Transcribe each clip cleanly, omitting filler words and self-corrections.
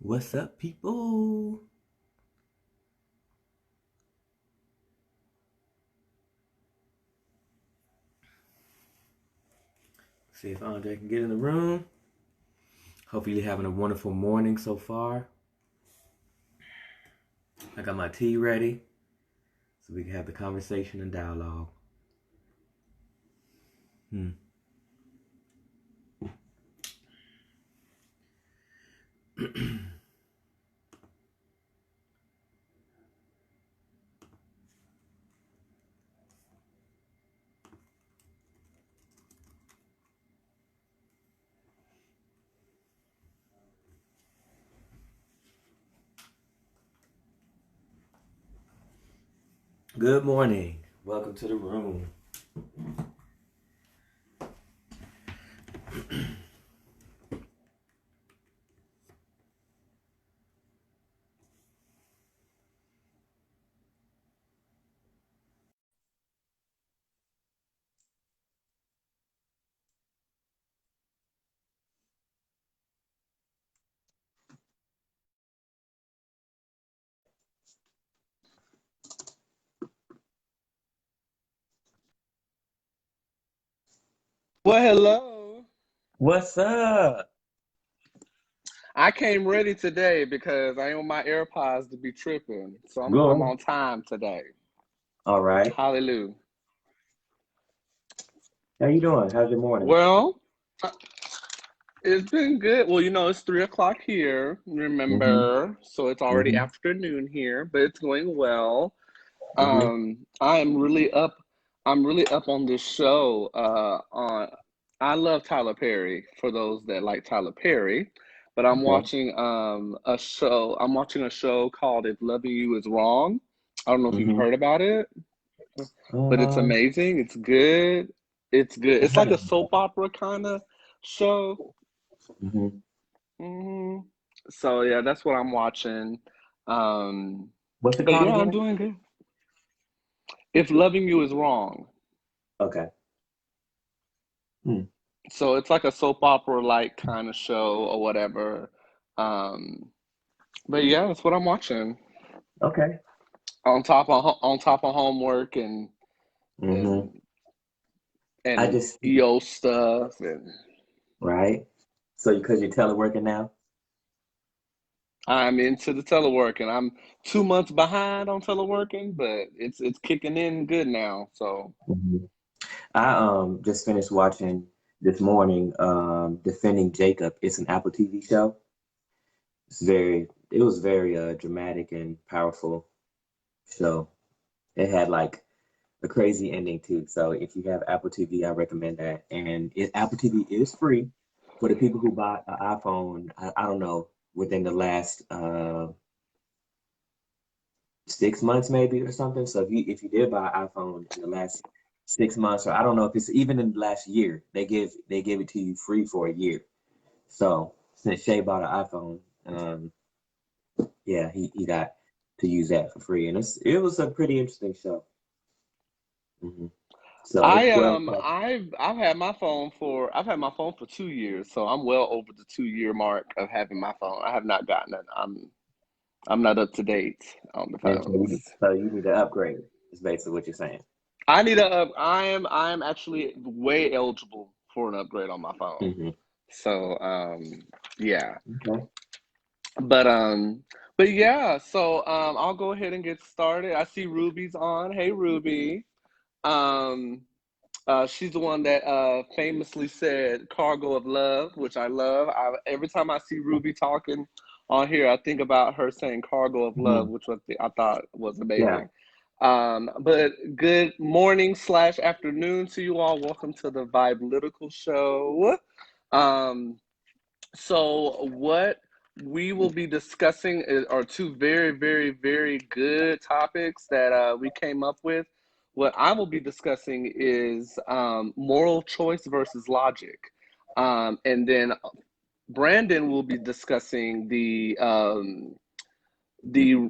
What's up, people? See if Andre can get in the room. Hopefully you're having a wonderful morning so far. I got my tea ready so we can have the conversation and dialogue. Good morning. Welcome to the room. Well, hello. What's up? I came ready today because I want my AirPods to be tripping. So I'm Good. on time today. All right. Hallelujah. How you doing? How's your morning? Well, it's been good. Well, it's 3 o'clock here, Mm-hmm. remember? So it's already Mm-hmm. afternoon here, but it's going well. Mm-hmm. I am really up. I'm really up on this show. I love Tyler Perry. For those that like Tyler Perry, but I'm Okay. watching a show. I'm watching a show called "If Loving You Is Wrong." I don't know if you've Mm-hmm. heard about it, but it's Um, amazing. It's good. It's good. I It's like a haven't. soap opera kind of show. Mm-hmm. hmm So yeah, that's what I'm watching. Um, What's it but called yeah, I'm again? doing good. If Loving You Is Wrong. Okay. Hmm. So it's like a soap opera like kind of show or whatever. Um, but yeah, that's what I'm watching Okay. on top of homework Mm-hmm. and I and just EO stuff, and right. So because you're teleworking now? I'm into the teleworking. I'm 2 months behind on teleworking, but it's kicking in good now. So Hmm. I just finished watching this morning Defending Jacob. It's an Apple TV show. It was very dramatic and powerful show. It had like a crazy ending too. So if you have Apple TV, I recommend that. And Apple TV is free for the people who buy an iPhone. I don't know, within the last 6 months maybe or something. So if you did buy an iPhone in the last 6 months, or I don't know if it's even in the last year, they give it to you free for a year. So since Shay bought an iPhone, yeah, he got to use that for free, and it was a pretty interesting show. Hmm. So it's I 12 um plus. I've had my phone for 2 years, so I'm well over the 2 year mark of having my phone. I have not gotten it. I'm not up to date on the And phones. so you need to upgrade. Is basically what you're saying. I am actually way eligible for an upgrade on my phone. Hmm. So yeah. Okay. But um but yeah, so I'll go ahead and get started. I see Ruby's on. Hey Ruby. Um she's the one that famously said cargo of love, which I love. Every time I see Ruby talking on here, I think about her saying cargo of love, Hmm. which I thought was Yeah. amazing. But good morning slash afternoon to you all. Welcome to the Vibe Show. Um, so what we will be discussing are two very, very, very good topics that we came up with. What I will be discussing is moral choice versus logic. And then Brandon will be discussing the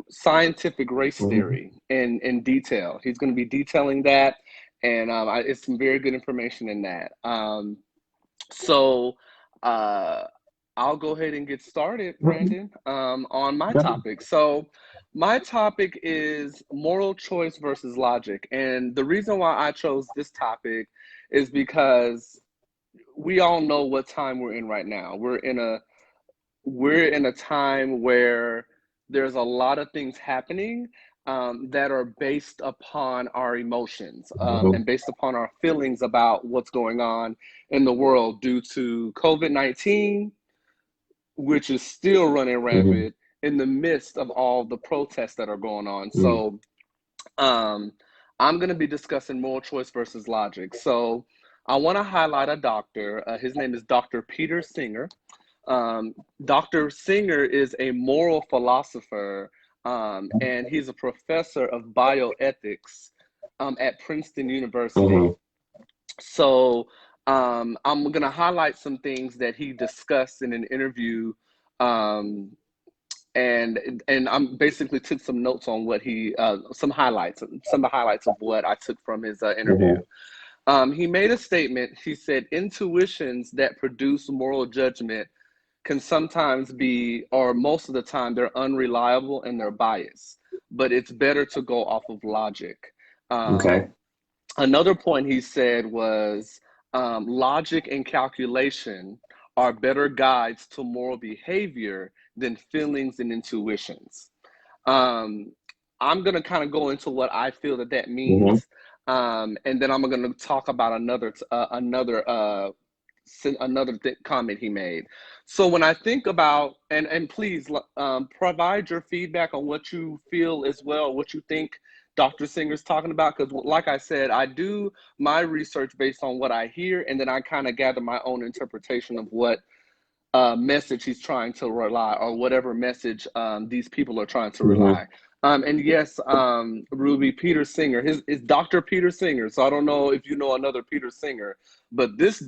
scientific race Hmm. theory in detail. He's going to be detailing that, and it's some very good information in that. So, uh, I'll go ahead and get started, Brandon, on my topic. So my topic is moral choice versus logic. And the reason why I chose this topic is because we all know what time we're in right now. We're in a time where there's a lot of things happening that are based upon our emotions and based upon our feelings about what's going on in the world due to COVID-19, which is still running rampant in the midst of all the protests that are going on. So I'm going to be discussing moral choice versus logic. So I want to highlight a doctor. His name is Dr. Peter Singer. Dr. Singer is a moral philosopher, and he's a professor of bioethics at Princeton University. So I'm going to highlight some things that he discussed in an interview, and I'm basically took some notes on what he some of the highlights of what I took from his interview. He made a statement. He said, intuitions that produce moral judgment can sometimes be, or most of the time, they're unreliable and they're biased, but it's better to go off of logic. Another point he said was logic and calculation are better guides to moral behavior than feelings and intuitions. I'm going to kind of go into what I feel that means, and then I'm going to talk about another comment he made. So when I think about, and please provide your feedback on what you feel as well, what you think Dr. Singer's talking about, because like I said, I do my research based on what I hear, and then I kind of gather my own interpretation of what message he's trying to rely, or whatever message these people are trying to rely. And yes, Ruby, Peter Singer, is Dr. Peter Singer. So I don't know if you know another Peter Singer, but this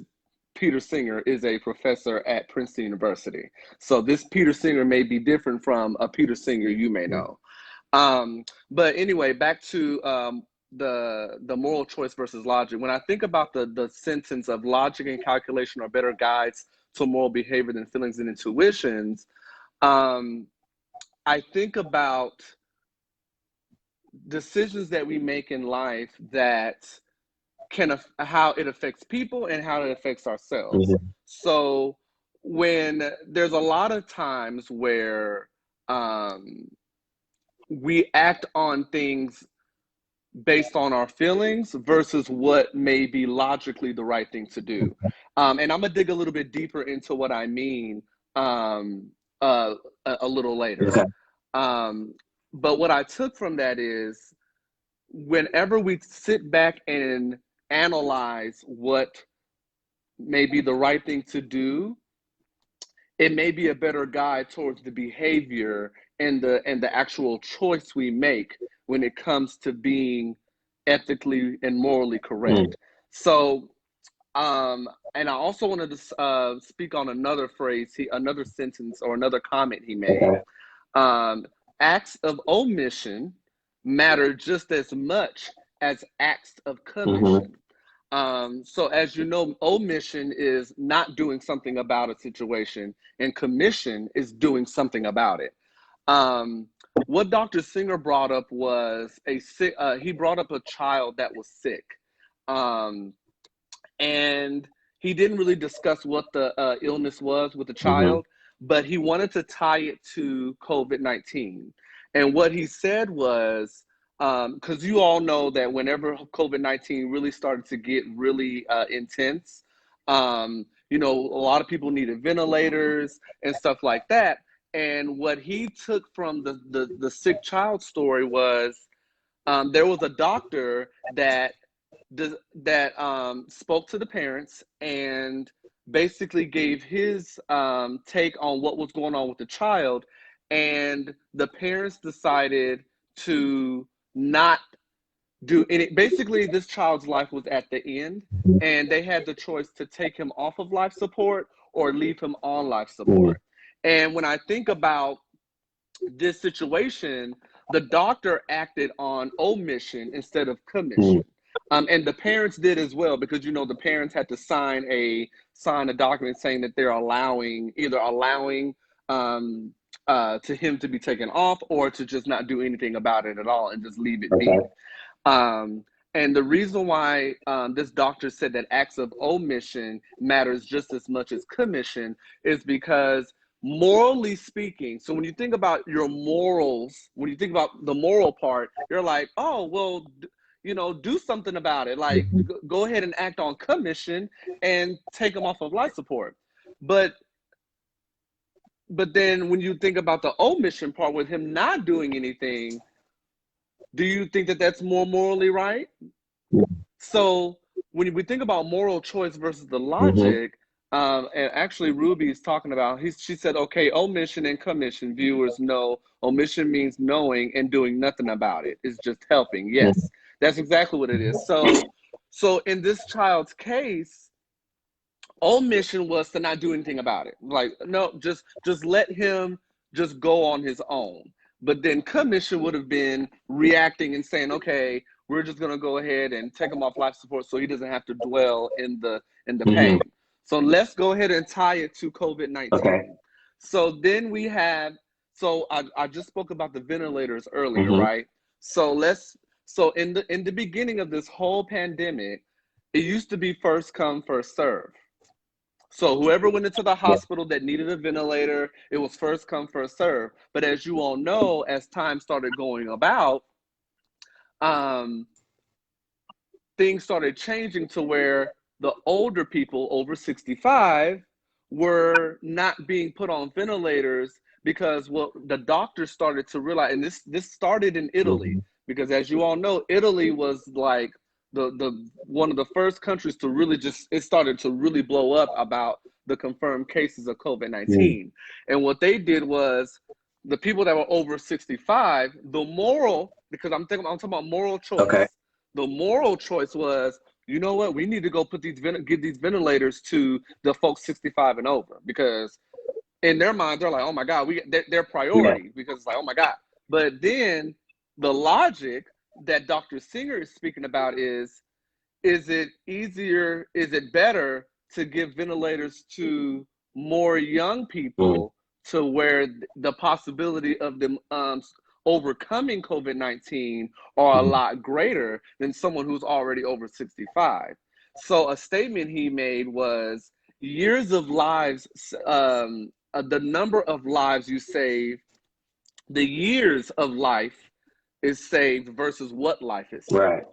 Peter Singer is a professor at Princeton University. So this Peter Singer may be different from a Peter Singer you may know. But anyway, back to the moral choice versus logic. When I think about the sentence of logic and calculation are better guides to moral behavior than feelings and intuitions, I think about decisions that we make in life that how it affects people and how it affects ourselves. So when there's a lot of times where we act on things based on our feelings versus what may be logically the right thing to do. And I'm gonna dig a little bit deeper into what I mean a little later. But what I took from that is whenever we sit back and analyze what may be the right thing to do, it may be a better guide towards the behavior and the actual choice we make when it comes to being ethically and morally correct. So, and I also wanted to speak on another phrase, another sentence or another comment he made. Acts of omission matter just as much as acts of commission. So as you know, omission is not doing something about a situation, and commission is doing something about it. What Dr. Singer brought up was he brought up a child that was sick. And he didn't really discuss what the illness was with the child, but he wanted to tie it to COVID-19. And what he said was, because you all know that whenever COVID-19 really started to get really intense, you know, a lot of people needed ventilators and stuff like that. And what he took from the sick child story was there was a doctor that spoke to the parents and basically gave his take on what was going on with the child. And the parents decided to not do any. Basically, this child's life was at the end, and they had the choice to take him off of life support or leave him on life support. And when I think about this situation, the doctor acted on omission instead of commission. And the parents did as well, because, you know, the parents had to sign a sign a document saying that they're allowing to him to be taken off, or to just not do anything about it at all and just leave it be. And the reason why this doctor said that acts of omission matters just as much as commission is because, morally speaking, so when you think about your morals, when you think about the moral part, you're like, oh, well, do something about it. Like, go ahead and act on commission and take them off of life support. But then when you think about the omission part with him not doing anything, do you think that that's more morally right? So when we think about moral choice versus the logic, and actually Ruby's talking about, she said, okay, omission and commission, viewers know omission means knowing and doing nothing about it. It's just helping. Yes, that's exactly what it is. So in this child's case, omission was to not do anything about it. Like, no, just let him just go on his own. But then commission would have been reacting and saying, okay, we're just going to go ahead and take him off life support so he doesn't have to dwell in the pain. So let's go ahead and tie it to COVID-19. Okay. So then we have, I just spoke about the ventilators earlier, right? So in the beginning of this whole pandemic, it used to be first come, first serve. So whoever went into the hospital that needed a ventilator, it was first come, first serve. But as you all know, as time started going about, things started changing to where the older people over 65 were not being put on ventilators because what the doctors started to realize, and this started in Italy, because as you all know, Italy was like the one of the first countries to really it started to really blow up about the confirmed cases of COVID-19. And what they did was, the people that were over 65, because I'm talking about moral choice. Okay. The moral choice was, you know what, we need to go give these ventilators to the folks 65 and over, because in their mind, they're like, oh my God, they're priority, because it's like, oh my God. But then the logic that Dr. Singer is speaking about is it better to give ventilators to more young people to where the possibility of them overcoming COVID-19 are a lot greater than someone who's already over 65. So a statement he made was, years of lives, the number of lives you save, the years of life is saved versus what life is saved. Right.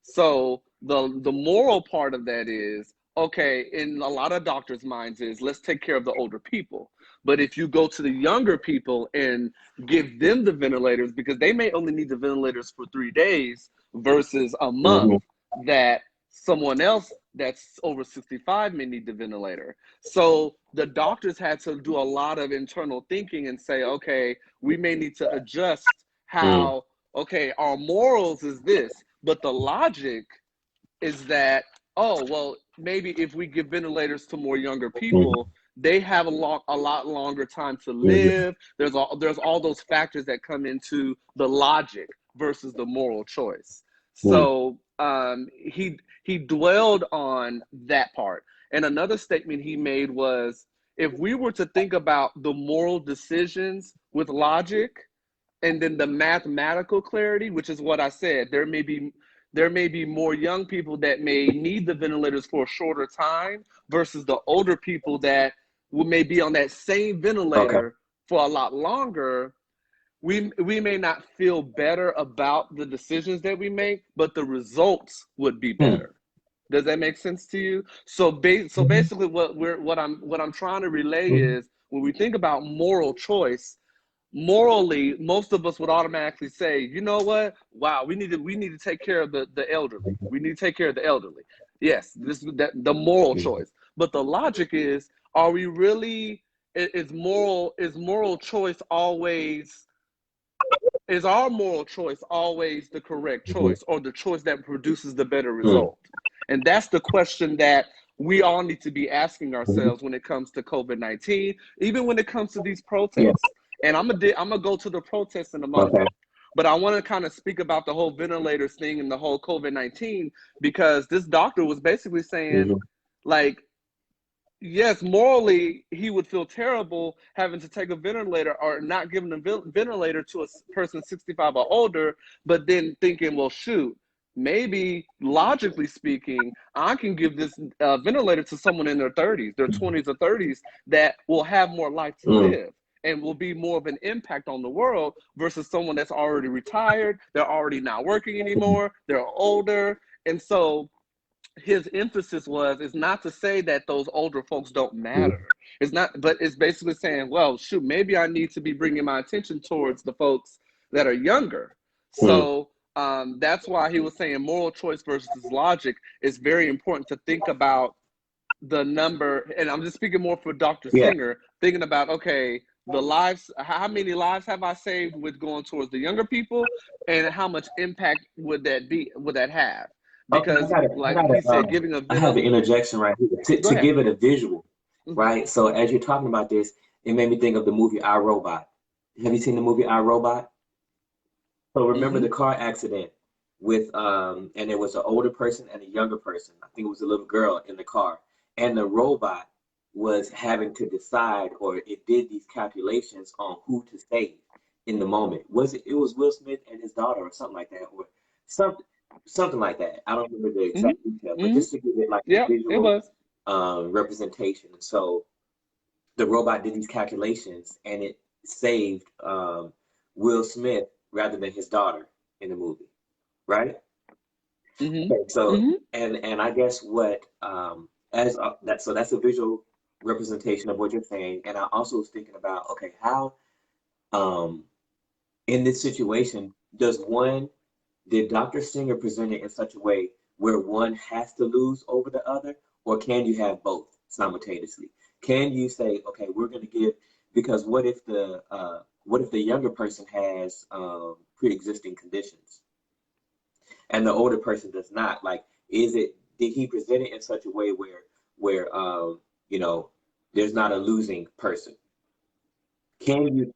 So the moral part of that is, okay, in a lot of doctors' minds is, let's take care of the older people. But if you go to the younger people and give them the ventilators, because they may only need the ventilators for 3 days versus a month that someone else that's over 65 may need the ventilator. So the doctors had to do a lot of internal thinking and say, okay, we may need to adjust how, okay, our morals is this, but the logic is that, oh, well, maybe if we give ventilators to more younger people, they have a lot longer time to live. There's all those factors that come into the logic versus the moral choice. So he dwelled on that part. And another statement he made was, if we were to think about the moral decisions with logic and then the mathematical clarity, which is what I said, there may be more young people that may need the ventilators for a shorter time versus the older people that may be on that same ventilator for a lot longer. We may not feel better about the decisions that we make, but the results would be better. Does that make sense to you? So basically what I'm trying to relay is, when we think about moral choice, morally, most of us would automatically say, you know what? Wow, we need to take care of the elderly. We need to take care of the elderly. Yes, the moral choice. But the logic is, are we really, is moral choice always, is our moral choice always the correct choice, or the choice that produces the better result? And that's the question that we all need to be asking ourselves when it comes to COVID-19, even when it comes to these protests. And I'm gonna go to the protests in a moment. But I want to kind of speak about the whole ventilators thing and the whole COVID-19, because this doctor was basically saying, like, yes, morally, he would feel terrible having to take a ventilator or not giving a ventilator to a person 65 or older, but then thinking, well, shoot, maybe logically speaking, I can give this ventilator to someone in their 30s, their 20s or 30s that will have more life to Mm, live and will be more of an impact on the world versus someone that's already retired, they're already not working anymore, they're older. And so his emphasis was is not to say that those older folks don't mm, matter. It's not, but it's basically saying, well, shoot, maybe I need to be bringing my attention towards the folks that are younger. mm. So that's why he was saying moral choice versus logic is very important to think about the number. And I'm just speaking more for Dr. Yeah. Singer, thinking about, okay, the lives, how many lives have I saved with going towards the younger people, and how much impact would that have? Okay, Because like he said, giving a I have vent. an interjection right here Go to ahead. give it a visual, Mm-hmm. right? So as you're talking about this, it made me think of the movie I, Robot. Have you seen the movie I, Robot? So remember Mm-hmm. the car accident with and there was an older person and a younger person. I think it was a little girl in the car. And the robot was having to decide, or it did these calculations on who to save in the moment. It was Will Smith and his daughter or something like that, or something something like that. I don't remember the exact detail, Mm-hmm. but Mm-hmm. just to give it like a Yeah, it visual was. representation. So the robot did these calculations and it saved Will Smith rather than his daughter in the movie, right? Mm-hmm. Okay, so Mm-hmm. and I guess what as that so that's a visual representation of what you're saying, and I also was thinking about okay how um in this situation did Dr. Singer present it in such a way where one has to lose over the other, or can you have both simultaneously? Can you say, okay, we're going to give because what if the younger person has pre-existing conditions and the older person does not? Like, did he present it in such a way where you know there's not a losing person? Can you?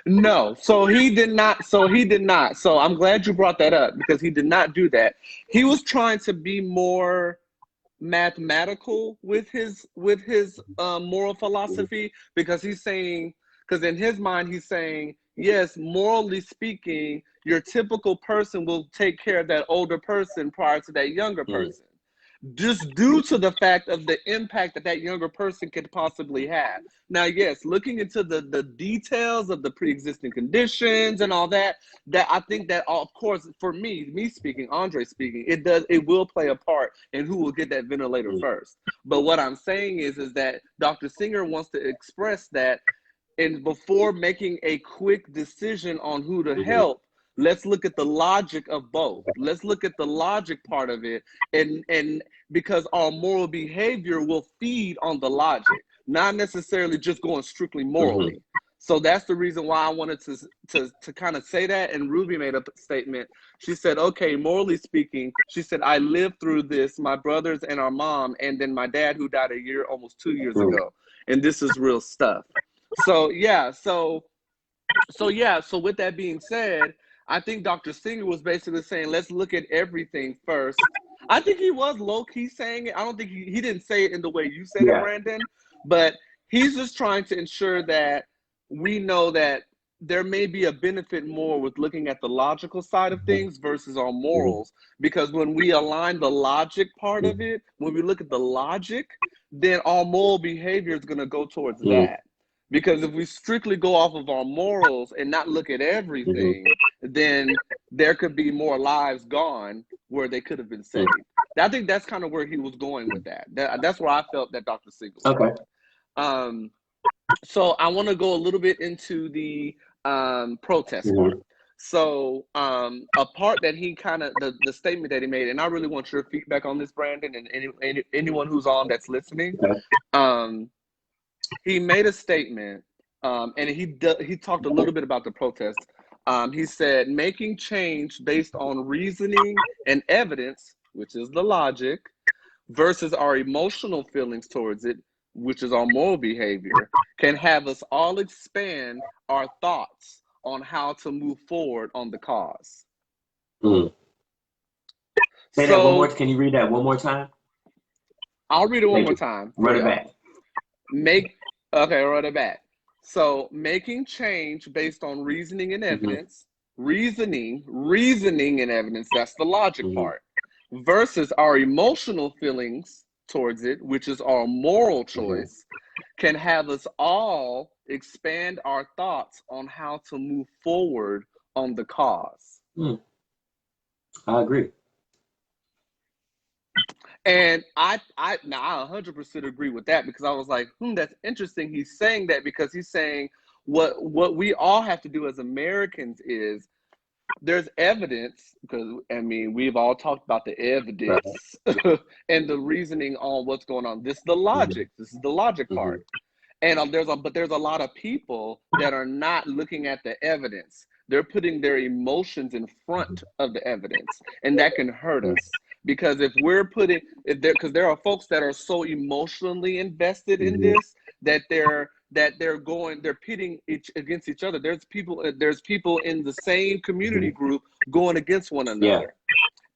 No, so he did not. So he did not. So I'm glad you brought that up because he did not do that. He was trying to be more mathematical with his moral philosophy because he's saying because in his mind he's saying yes, morally speaking, your typical person will take care of that older person prior to that younger Mm, person, just due to the fact of the impact that that younger person could possibly have. Now, yes, looking into the details of the pre-existing conditions and all that, that I think that, of course, for me speaking, Andre speaking, it will play a part in who will get that ventilator mm, first. But what I'm saying is that Dr. Singer wants to express that, and before making a quick decision on who to mhm, help, let's look at the logic of both. Let's look at the logic part of it, and because our moral behavior will feed on the logic, not necessarily just going strictly mhm, morally. So that's the reason why I wanted to kind of say that. And Ruby made a statement. She said, "Okay, morally speaking," she said, "I lived through this. My brothers and our mom, and then my dad, who died a year, almost 2 years mm, ago, and this is real stuff." So yeah, so with that being said, I think Dr. Singer was basically saying, let's look at everything first. I think he was low key saying it. I don't think he didn't say it in the way you said it, yeah. Brandon, but he's just trying to ensure that we know that there may be a benefit more with looking at the logical side of Mhm, things versus our mhm, morals. Because when we align the logic part of mhm, it, when we look at the logic, then our moral behavior is going to go towards mhm, that. Because if we strictly go off of our morals and not look at mhm, everything, then there could be more lives gone where they could have been mhm. saved. I think that's kind of where he was going with that. That's where I felt that Dr. Siegel was Okay. going. Um, so I want to go a little bit into the protest part. Mhm, So a part that he kind of the statement that he made, and I really want your feedback on this, Brandon, and anyone who's on that's listening. okay. Um, he made a statement, and he talked a little bit about the protest. He said making change based on reasoning and evidence, which is the logic, versus our emotional feelings towards it, which is our moral behavior, can have us all expand our thoughts on how to move forward on the cause. Mm. Say that one more. So Can you read that one more time? I'll read it one Thank more you. time for Run it y'all. back. Okay, run it back. So making change based on reasoning and Mm-hmm. evidence, reasoning and evidence, that's the logic Mm-hmm. part, versus our emotional feelings towards it, which is our moral Mm-hmm. choice, can have us all expand our thoughts on how to move forward on the cause. Mm, I agree. And now I 100% agree with that, because I was like, that's interesting. He's saying that because he's saying what we all have to do as Americans is, there's evidence, because I mean we've all talked about the Right. evidence and the reasoning on what's going on. This is the Mm-hmm. logic. This is the logic Mm-hmm. part. And there's a lot of people that are not looking at the evidence. They're putting their emotions in front of the evidence, and that can hurt Mm-hmm. us, because because there are folks that are so emotionally invested in Mm-hmm. this that they're pitting against each other. There's people in the same Mm-hmm. community group going against one Yeah. another.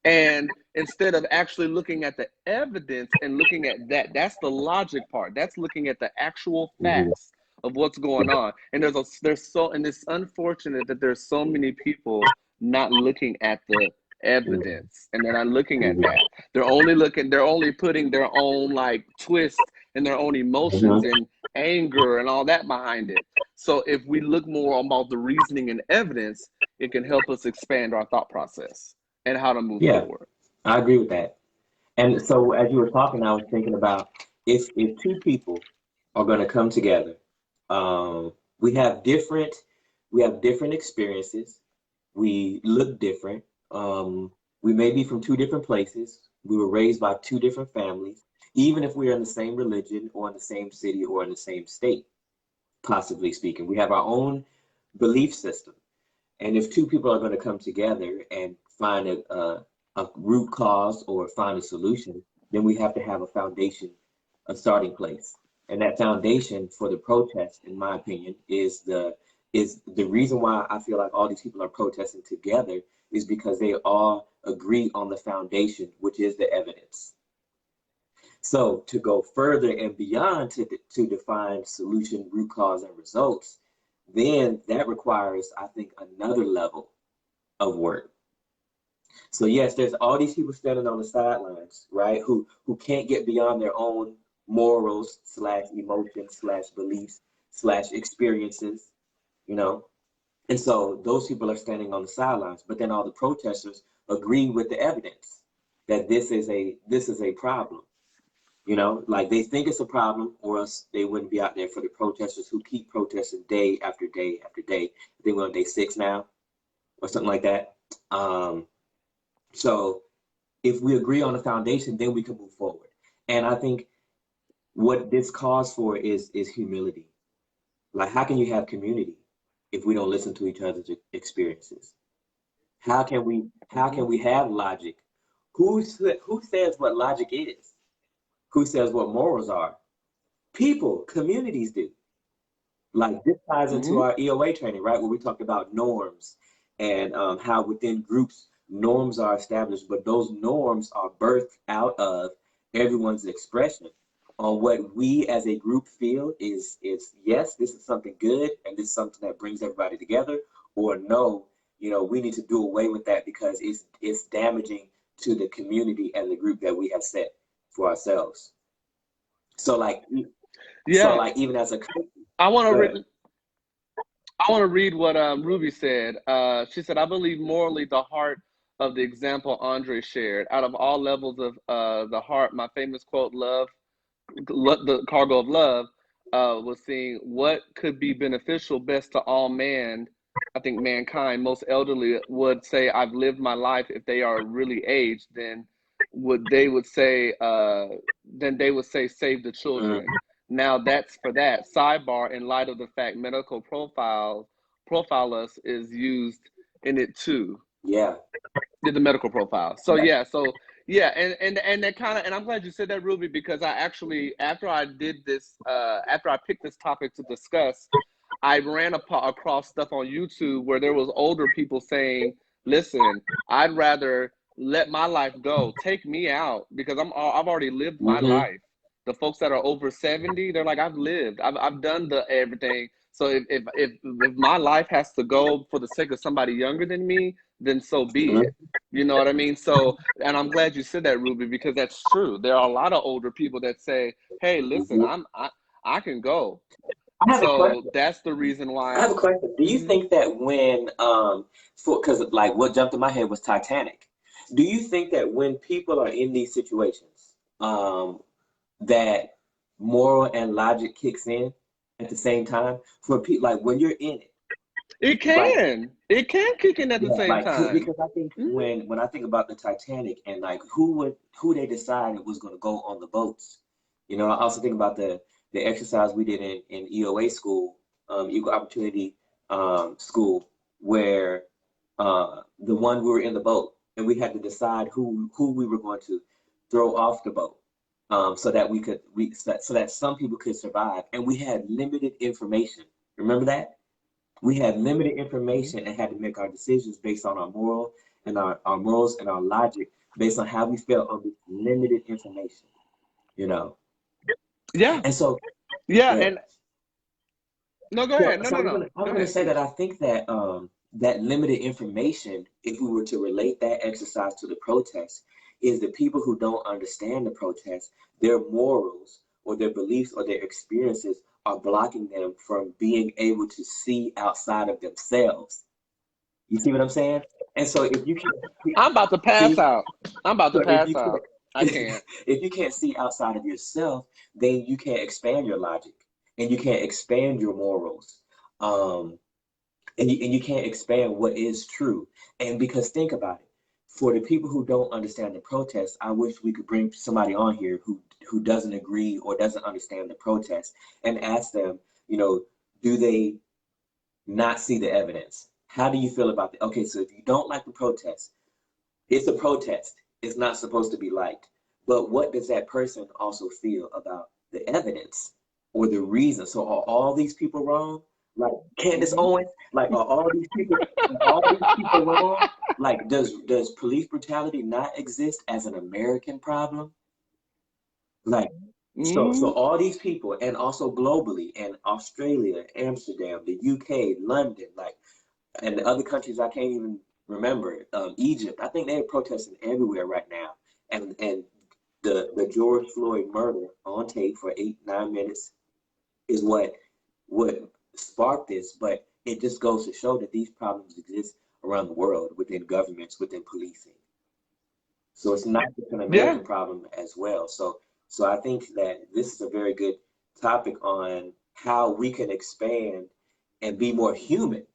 And instead of actually looking at the evidence and looking at that's the logic part. That's looking at the actual Mm-hmm. facts of what's going on. And and it's unfortunate that there's so many people not looking at the evidence, and they're not looking at Mm-hmm. that. They're only putting their own like twist and their own Mm-hmm. emotions and anger and all that behind it. So if we look more about the reasoning and evidence, it can help us expand our thought process and how to move Yeah, forward. I agree with that. And so as you were talking, I was thinking about if two people are going to come together, um, we have different we have different experiences. We look different. Um, we may be from two different places. We were raised by two different families, even if we're in the same religion or in the same city or in the same state, possibly speaking. We have our own belief system. And if two people are going to come together and find a root cause or find a solution, then we have to have a foundation, a starting place. And that foundation for the protest, in my opinion, is the reason why I feel like all these people are protesting together is because they all agree on the foundation, which is the evidence. So to go further and beyond to define solution, root cause, and results, then that requires, I think, another level of work. So yes, there's all these people standing on the sidelines, right? Who can't get beyond their own morals slash emotions slash beliefs slash experiences, you know. And so those people are standing on the sidelines, but then all the protesters agree with the evidence that this is a problem. You know, like they think it's a problem, or else they wouldn't be out there for the protesters who keep protesting day after day after day. I think we're on day 6 now, or something like that. Um, so if we agree on the foundation, then we can move forward. And I think what this calls for is humility. Like, how can you have community if we don't listen to each other's experiences? How can we have logic? Who says what logic is? Who says what morals are? People, communities do. Like this ties into Mm-hmm. our EOA training, right? Where we talked about norms and how within groups norms are established, but those norms are birthed out of everyone's expression on what we as a group feel is yes, this is something good and this is something that brings everybody together, or no, we need to do away with that because it's damaging to the community and the group that we have set for ourselves. So like so Yeah, like even as a I want to good. re- I want to read what Ruby said. She said, "I believe morally the heart of the example Andre shared. Out of all levels of the heart, my famous quote, the cargo of love, was seeing what could be beneficial best to all man. I think mankind, most elderly would say, I've lived my life. If they are really aged, then they would say, save the Mm, children. Now that's for that. Sidebar, in light of the fact medical profile us is used in it too. yeah. Did the medical profile. So and that kind of, and I'm glad you said that, Ruby, because I actually, after I picked this topic to discuss, I ran across stuff on YouTube where there was older people saying, "Listen, I'd rather let my life go, take me out, because I've already lived my Mm-hmm. life. The folks that are over 70, they're like, I've done the everything. So if my life has to go for the sake of somebody younger than me, then so be it. You know what I mean? So, and I'm glad you said that, Ruby, because that's true. There are a lot of older people that say, "Hey, listen, I can go." I have a So question. that's the reason I why. have a question. Do you think that when, because like what jumped in my head was Titanic. Do you think that when people are in these situations, that moral and logic kicks in at the same time for people? Like when you're in it, like It can kick in at the yeah, same like time. because I think when I think about the Titanic and like who they decided was going to go on the boats, I also think about the exercise we did in EOA school, Equal Opportunity School, where the one we were in the boat and we had to decide who we were going to throw off the boat, so that so that some people could survive, and we had limited information. Remember that? We had limited Mhm. information and had to make our decisions based on our morals and our logic based on how we felt on this limited information, you know. Yeah, And so yeah, yeah. and no, go So, ahead. No, so no, I was no. gonna I Go was gonna ahead, say that please. I think that that limited information, if we were to relate that exercise to the protest, is the people who don't understand the protest, their morals or their beliefs or their experiences are blocking them from being able to see outside of themselves. You see what I'm saying? And so if you can't I'm about to pass see, out. I'm about to so if pass you can't out. I can't. if you can't see outside of yourself, then you can't expand your logic and you can't expand your morals. Um, and you can't expand what is true. And because think about it, for the people who don't understand the protest, I wish we could bring somebody on here who doesn't agree or doesn't understand the protest and ask them, do they not see the evidence? How do you feel about it? Okay, so if you don't like the protest, it's a protest. It's not supposed to be liked. But what does that person also feel about the evidence or the reason? So are all these people wrong? Like Candace Hmm. Owens? Like are all these people wrong? Like does police brutality not exist as an American problem? Like so Hmm. all these people and also globally and Australia, Amsterdam, the UK, London, like and the other countries I can't even remember. Egypt, I think they're protesting everywhere right now. And the George Floyd murder on tape for 8-9 minutes is what sparked this. But it just goes to show that these problems exist around the world within governments, within policing. So it's not just an Yeah. American problem as well. So I think that this is a very good topic on how we can expand and be more human.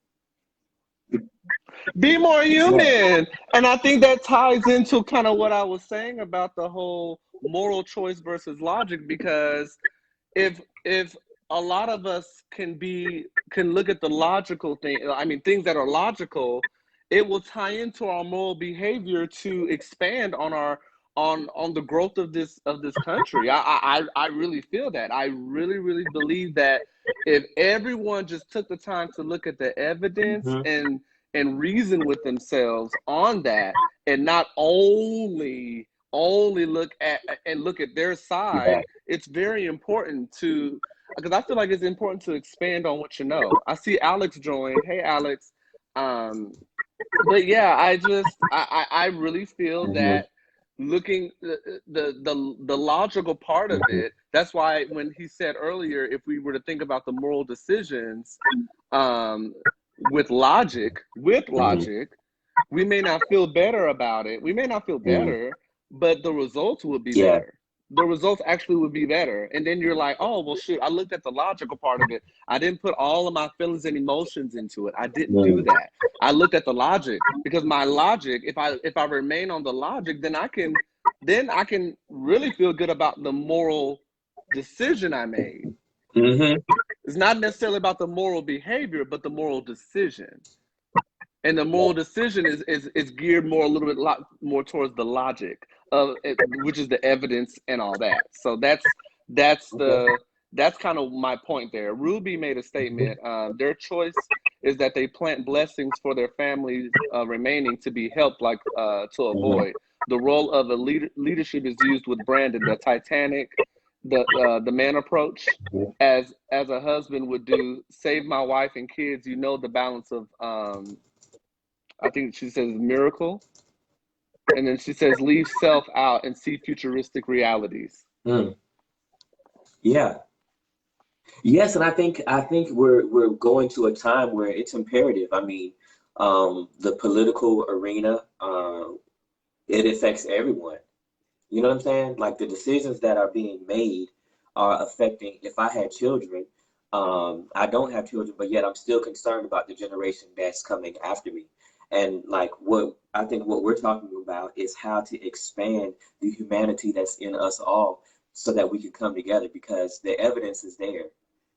Be more Yeah. human. And I think that ties into kind of what I was saying about the whole moral choice versus logic, because if a lot of us can look at the logical thing, I mean things that are logical, it will tie into our moral behavior to expand on our on the growth of this country. I really feel that. I really believe that if everyone just took the time to look at the evidence Mhm. and reason with themselves on that, and not only look at their side, Yeah. it's very important to, because I feel like it's important to expand on what you know. I see Alex joined. Hey, Alex. Um, but yeah, I really feel Mhm. that looking the logical part of Mhm. it. That's why when he said earlier, if we were to think about the moral decisions, um, with Mhm. logic, we may not feel better about it. We may not feel Mhm. better, but the results will be Yeah. better. The results actually would be better. And then you're like, oh, well, shoot, I looked at the logical part of it. I didn't put all of my feelings and emotions into it. I didn't do Mhm. that. I looked at the logic, because my logic, if I remain on the logic, then I can really feel good about the moral decision I made. Mhm. It's not necessarily about the moral behavior, but the moral decision. And the Yeah. moral decision is geared more a little bit more towards the logic of it, which is the evidence and all that. So that's Okay. the that's kind of my point there. Ruby made a Mhm. statement. Their choice is that they plant blessings for their families remaining to be helped, like to Mhm. avoid the role of a leadership is used with Brandon, the Titanic. the man approach, as a husband would do, save my wife and kids. You know, the balance of I think she says miracle, and then she says leave self out and see futuristic realities. Mm. Yeah. Yes, and I think we're going to a time where it's imperative. I mean, the political arena, it affects everyone. You know what I'm saying? Like the decisions that are being made are affecting. If I had children, I don't have children, but yet I'm still concerned about the generation that's coming after me. And like what I think what we're talking about is how to expand the humanity that's in us all so that we can come together because the evidence is there.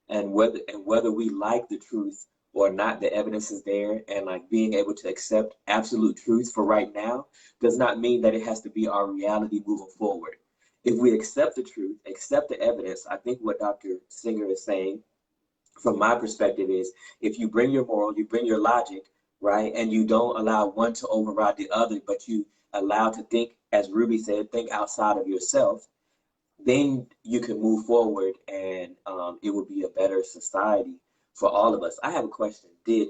And whether we like the truth or not, the evidence is there. And like being able to accept absolute truth for right now does not mean that it has to be our reality moving forward. If we accept the truth, accept the evidence, I think what Dr. Singer is saying from my perspective is if you bring your moral, you bring your logic, right, and you don't allow one to override the other, but you allow to think, as Ruby said, think outside of yourself, then you can move forward and it will be a better society for all of us. I have a question. Did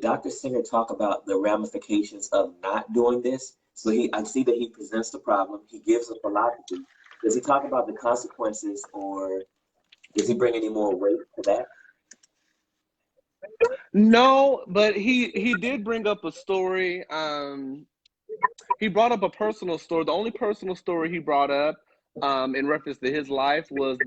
Dr. Singer talk about the ramifications of not doing this? So I see that he presents the problem. He gives a philosophy. Does he talk about the consequences or does he bring any more weight to that? No, but he did bring up a story. He brought up a personal story. The only personal story he brought up in reference to his life was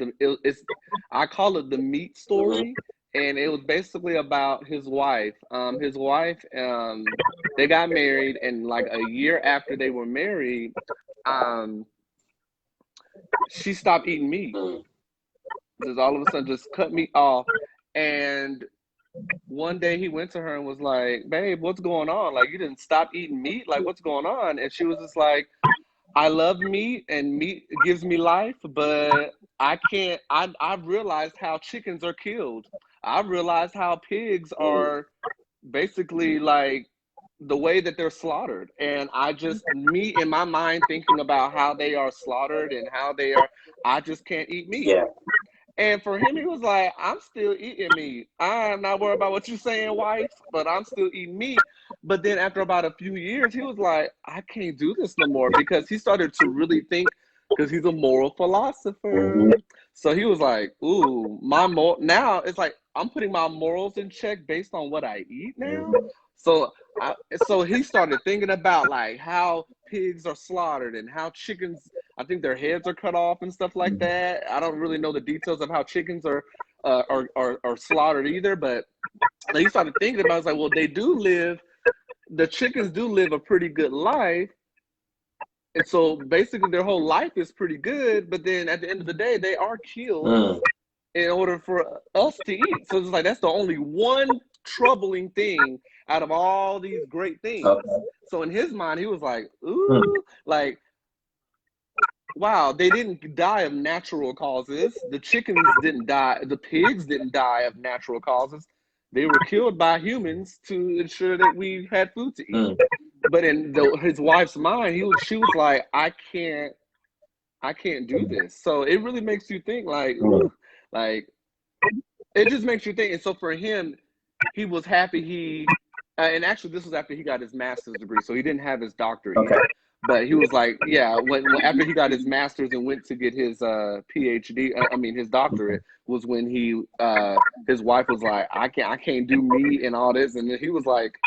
I call it the meat story, and it was basically about his wife. His wife, they got married, and like a year after they were married, she stopped eating meat. Just all of a sudden, just cut meat off, and one day he went to her and was like, "Babe, what's going on? Like, you didn't stop eating meat? Like, what's going on?" And she was just like, "I love meat and meat gives me life, but I can't, I've realized how chickens are killed. I've realized how pigs are basically like the way that they're slaughtered. And me in my mind thinking about how they are slaughtered and I just can't eat meat." Yeah. And for him, he was like, "I'm still eating meat. I'm not worried about what you're saying, wife, but I'm still eating meat." But then after about a few years, he was like, "I can't do this no more," because he started to really think, because he's a moral philosopher. So he was like, "Ooh, now it's like I'm putting my morals in check based on what I eat now." So so he started thinking about like how pigs are slaughtered and how chickens, I think their heads are cut off and stuff like that. I don't really know the details of how chickens are slaughtered either, but he started thinking about it. It's like, well, the chickens do live a pretty good life. And so basically their whole life is pretty good, but then at the end of the day, they are killed in order for us to eat. So it's like, that's the only one troubling thing out of all these great things. So in his mind, he was like, ooh, like, wow, they didn't die of natural causes. The chickens didn't die. The pigs didn't die of natural causes. They were killed by humans to ensure that we had food to eat. But in his wife's mind, she was like, I can't do this. So it really makes you think like, ooh, like, it just makes you think. And so for him, he was happy and actually this was after he got his master's degree. So he didn't have his doctorate yet. But he was like, yeah, after he got his master's and went to get his PhD, his doctorate, was when his wife was like, I can't do meat and all this. And then he was like,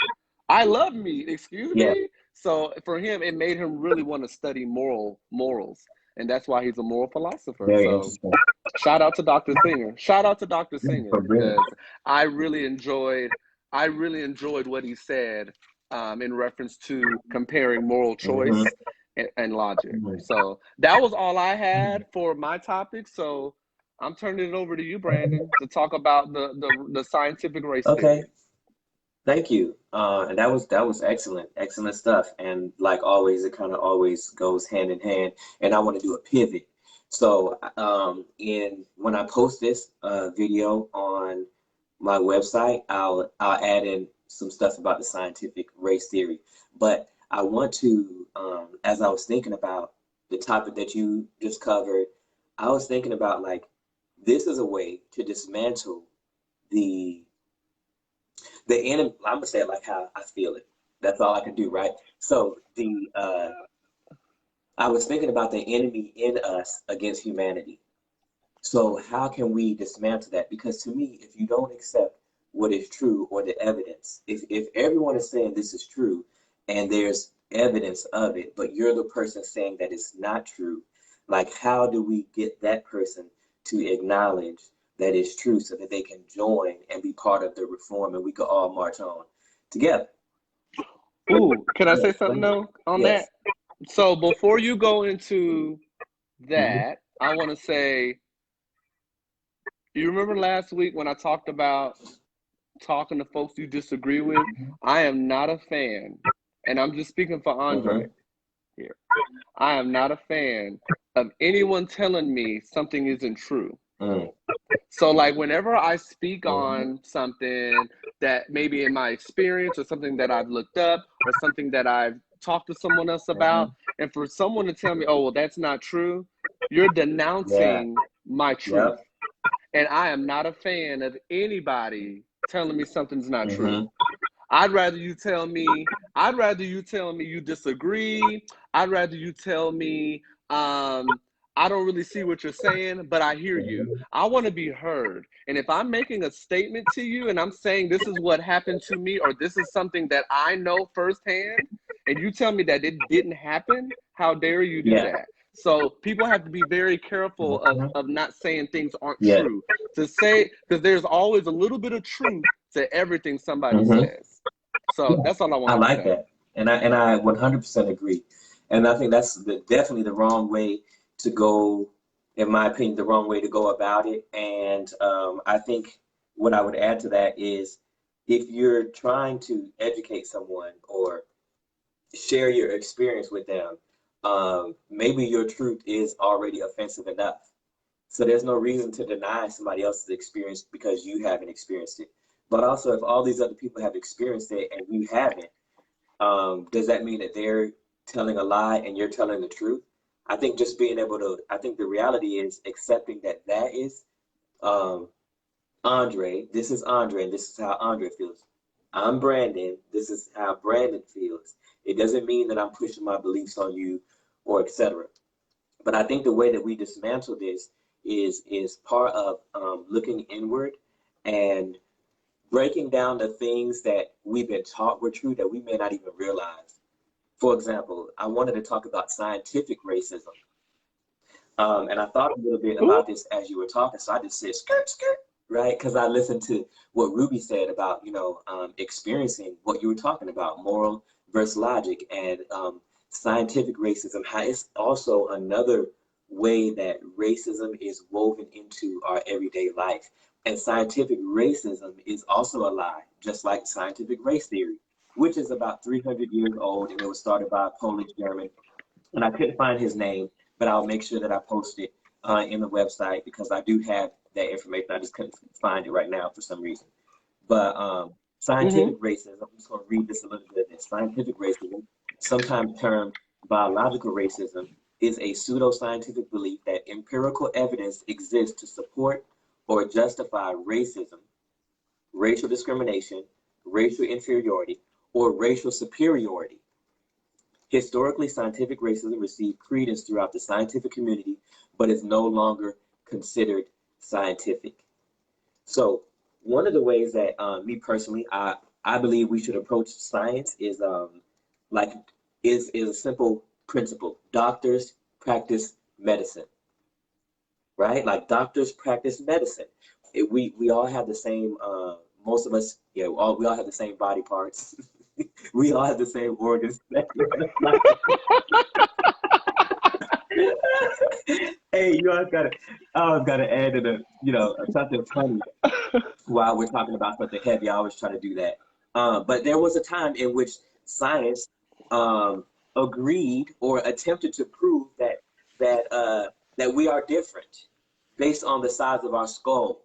I love meat, excuse me? So for him, it made him really want to study morals. And that's why he's a moral philosopher. Very so interesting. shout out to Dr. Singer. Shout out to Dr. Singer, because I really enjoyed what he said in reference to comparing moral choice and logic. So that was all I had for my topic. So I'm turning it over to you, Brandon, to talk about the scientific race theory. Thank you. And that was excellent, excellent stuff. And like always, it kind of always goes hand in hand. And I want to do a pivot. So when I post this video on my website, I'll add in some stuff about the scientific race theory. But I want to, as I was thinking about the topic that you just covered, I was thinking about like this is a way to dismantle the enemy. I'm gonna say it like how I feel it. That's all I can do, right? So the I was thinking about the enemy in us against humanity. So how can we dismantle that? Because to me, if you don't accept what is true or the evidence, if everyone is saying this is true and there's evidence of it, but you're the person saying that it's not true, like how do we get that person to acknowledge that it's true so that they can join and be part of the reform and we could all march on together? Ooh, can I Yeah, say something though on that? yes. So before you go into Hmm. that, I want to say, you remember last week when I talked about talking to folks you disagree with? I am not a fan, and I'm just speaking for Andre Hmm. here. I am not a fan of anyone telling me something isn't true. Mm. So, like, whenever I speak Hmm. on something that maybe in my experience or something that I've looked up or something that I've talked to someone else about, Hmm. and for someone to tell me, oh, well, that's not true, you're Yeah. denouncing my truth. Yep. And I am not a fan of anybody telling me something's not true. Hmm. I'd rather you tell me you disagree. I'd rather you tell me I don't really see what you're saying, but I hear you. Hmm. I want to be heard. And if I'm making a statement to you and I'm saying this is what happened to me or this is something that I know firsthand, and you tell me that it didn't happen, how dare you do Yeah. that? So people have to be very careful Hmm. of not saying things aren't Yeah. true. To say, because there's always a little bit of truth to everything somebody Hmm. says. So Yeah. that's all I I wanted to like say. that. And I 100% agree. And I think that's definitely the wrong way to go, in my opinion, the wrong way to go about it. And I think what I would add to that is if you're trying to educate someone or share your experience with them, maybe your truth is already offensive enough. So there's no reason to deny somebody else's experience because you haven't experienced it. But also, if all these other people have experienced it and you haven't, does that mean that they're telling a lie and you're telling the truth? I think just being able to, I think the reality is accepting that that is um, Andre, this is Andre, and this is how Andre feels. I'm Brandon, this is how Brandon feels. It doesn't mean that I'm pushing my beliefs on you or etc. But I think the way that we dismantle this is part of looking inward and breaking down the things that we've been taught were true that we may not even realize. For example, I wanted to talk about scientific racism. And I thought a little bit Ooh. about this as you were talking, so I just said skirt, skirt, right? Because I listened to what Ruby said about, experiencing what you were talking about, moral versus logic, and scientific racism. How it's also another way that racism is woven into our everyday life. And scientific racism is also a lie, just like scientific race theory, which is about 300 years old, and it was started by a Polish German, and I couldn't find his name, but I'll make sure that I post it in the website because I do have that information. I just couldn't find it right now for some reason. But Mm-hmm. scientific racism, I'm just going to read this a little bit of this. Scientific racism, sometimes termed biological racism, is a pseudoscientific belief that empirical evidence exists to support or justify racism, racial discrimination, racial inferiority, or racial superiority. Historically, scientific racism received credence throughout the scientific community, but is no longer considered scientific. So, one of the ways that me personally, I believe we should approach science is like is a simple principle. Doctors practice medicine, right? Like doctors practice medicine. We all have the same. Most of us, yeah, we all have the same body parts. We all have the same organs. Hey, I always gotta add in something funny while we're talking about something heavy. I always try to do that. But there was a time in which science um, agreed or attempted to prove that that we are different based on the size of our skull,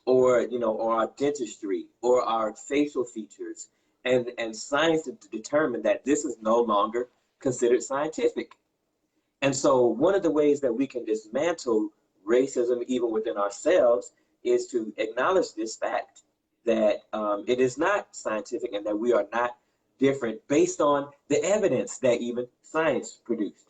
or our dentistry, or our facial features, and science determined that this is no longer considered scientific. And so one of the ways that we can dismantle racism even within ourselves is to acknowledge this fact that it is not scientific and that we are not different based on the evidence that even science produced.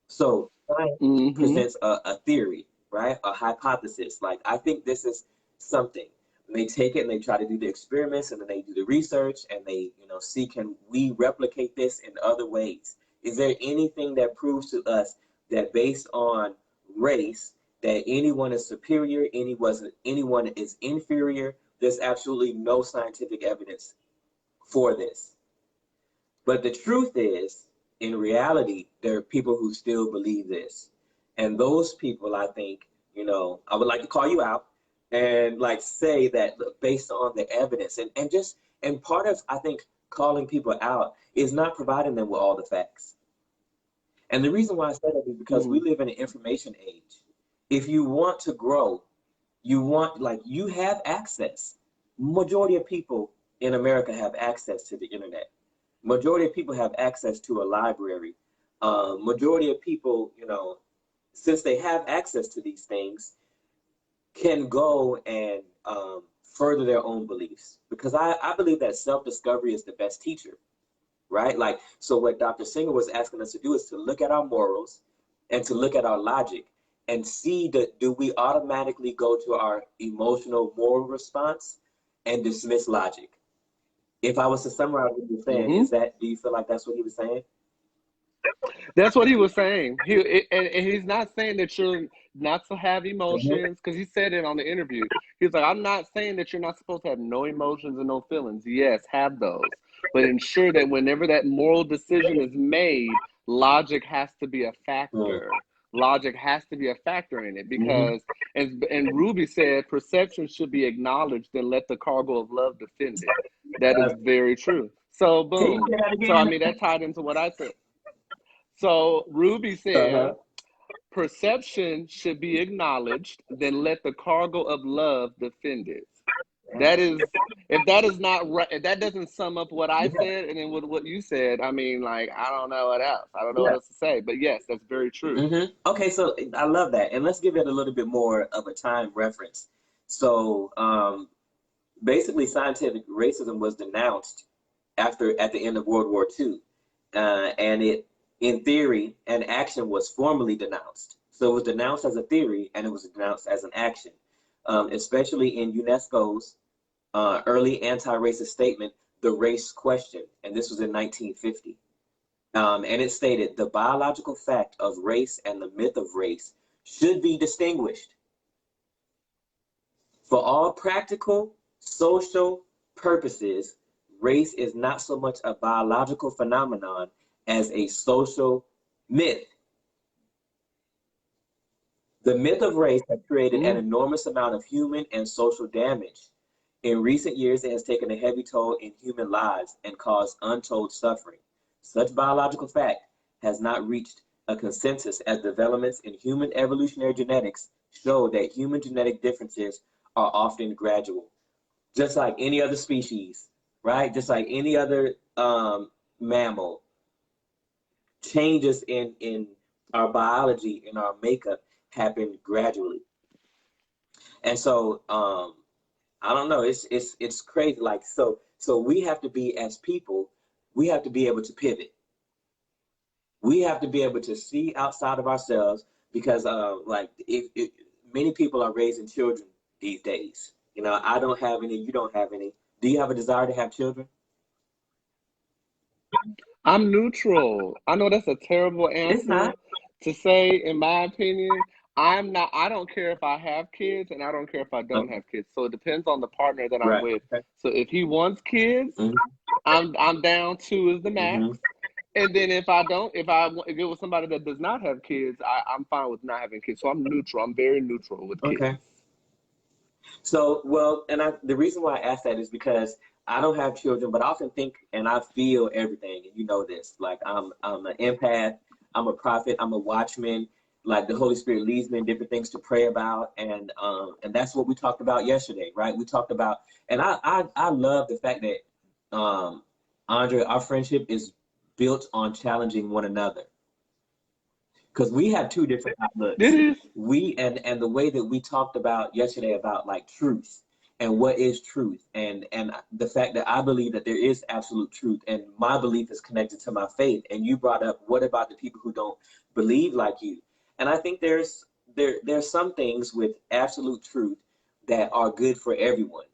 So science Mm-hmm. presents a theory, right? A hypothesis. Like, I think this is something. And they take it and they try to do the experiments and then they do the research and they, see, can we replicate this in other ways? Is there anything that proves to us that based on race, that anyone is superior, anyone is inferior? There's absolutely no scientific evidence for this. But the truth is, in reality, there are people who still believe this. And those people, I think, I would like to call you out and like say that, look, based on the evidence and part of, I think, calling people out is not providing them with all the facts. And the reason why I say that is because we live in an information age. If you want to grow, you have access. Majority of people in America have access to the internet. Majority of people have access to a library. Majority of people, since they have access to these things, can go and further their own beliefs. Because I believe that self-discovery is the best teacher, right? Like, so what Dr. Singer was asking us to do is to look at our morals and to look at our logic and see that do we automatically go to our emotional moral response and dismiss logic. If I was to summarize what you were saying, do you feel like that's what he was saying? That's what he was saying. And he's not saying that you're not to have emotions, because he said it on the interview. He's like, I'm not saying that you're not supposed to have no emotions and no feelings. Yes, have those. But ensure that whenever that moral decision is made, logic has to be a factor. Logic has to be a factor in it because, and Ruby said, perception should be acknowledged and let the cargo of love defend it. That is very true. So, boom. So, I mean, that tied into what I said. So Ruby said, perception should be acknowledged, then let the cargo of love defend it. That is, if that is not right, if that doesn't sum up what I said and then what you said, I mean, like, I don't know what else. I don't know what else to say. But yes, that's very true. Okay, so I love that. And let's give it a little bit more of a time reference. So basically, scientific racism was denounced at the end of World War II. And it, in theory, an action was formally denounced. So it was denounced as a theory and it was denounced as an action, especially in UNESCO's early anti-racist statement, The Race Question. And this was in 1950. And it stated, the biological fact of race and the myth of race should be distinguished. For all practical, social purposes, race is not so much a biological phenomenon as a social myth. The myth of race has created an enormous amount of human and social damage. In recent years, it has taken a heavy toll in human lives and caused untold suffering. Such biological fact has not reached a consensus as developments in human evolutionary genetics show that human genetic differences are often gradual. Just like any other species, right? Just like any other mammal, changes in our biology, in our makeup, happen gradually. And so I don't know, it's crazy. Like, so we have to be, as people, we have to be able to pivot. We have to be able to see outside of ourselves because like if many people are raising children these days. I don't have any, you don't have any. Do you have a desire to have children? I'm neutral. I know that's a terrible It's answer not. to say, in my opinion. I'm not, I don't care if I have kids and I don't care if I don't have kids. So it depends on the partner that I'm Right. with. Okay. So if he wants kids, I'm down 2 is the max. And then if it was somebody that does not have kids, I'm fine with not having kids. So I'm neutral. I'm very neutral with kids. Okay. So, well, and the reason why I ask that is because I don't have children, but I often think and I feel everything, and you know this. Like, I'm an empath, I'm a prophet, I'm a watchman. Like, the Holy Spirit leads me in different things to pray about, and that's what we talked about yesterday, right? We talked about, and I love the fact that Andre, our friendship is built on challenging one another. because we have two different It outlooks. is. We and the way that we talked about yesterday about like truth and what is truth, and the fact that I believe that there is absolute truth, and my belief is connected to my faith. And you brought up, what about the people who don't believe like you? And I think there's some things with absolute truth that are good for everyone.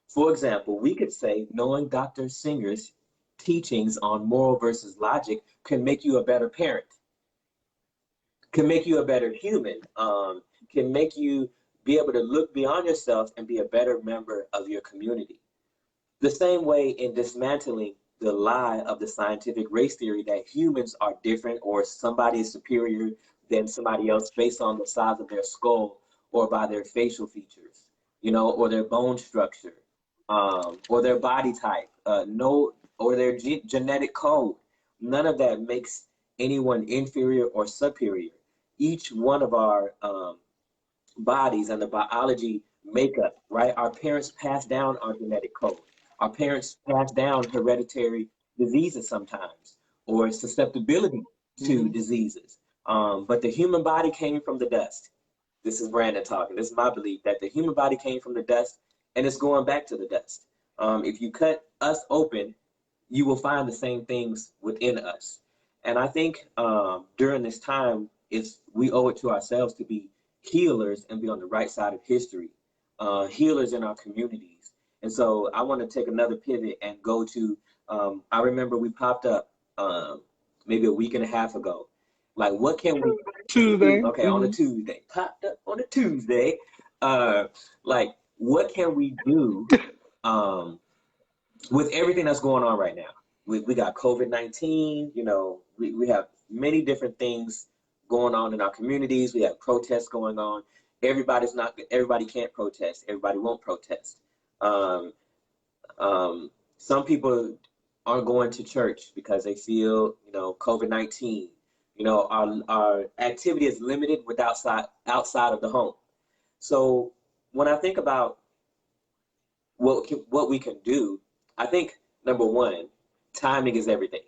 For example, we could say knowing Dr. Singer's teachings on moral versus logic can make you a better parent, can make you a better human, can make you be able to look beyond yourself and be a better member of your community. The same way in dismantling the lie of the scientific race theory that humans are different or somebody is superior than somebody else based on the size of their skull or by their facial features, or their bone structure, or their body type, no, or their genetic code. None of that makes anyone inferior or superior. Each one of our bodies and the biology makeup, right? Our parents pass down our genetic code. Our parents pass down hereditary diseases sometimes, or susceptibility to diseases. But the human body came from the dust. This is Brandon talking. This is my belief that the human body came from the dust and it's going back to the dust. If you cut us open, you will find the same things within us. And I think during this time, we owe it to ourselves to be healers and be on the right side of history, healers in our communities. And so I want to take another pivot and go to, I remember we popped up maybe a week and a half ago. Like, what can we Tuesday. Okay, on a Tuesday. Popped up on a Tuesday. Like, what can we do with everything that's going on right now? We got COVID-19, we have many different things going on in our communities. We have protests going on. Everybody can't protest. Everybody won't protest. Some people aren't going to church because they feel, COVID-19. Our activity is limited outside of the home. So when I think about what we can do, I think number one, timing is everything.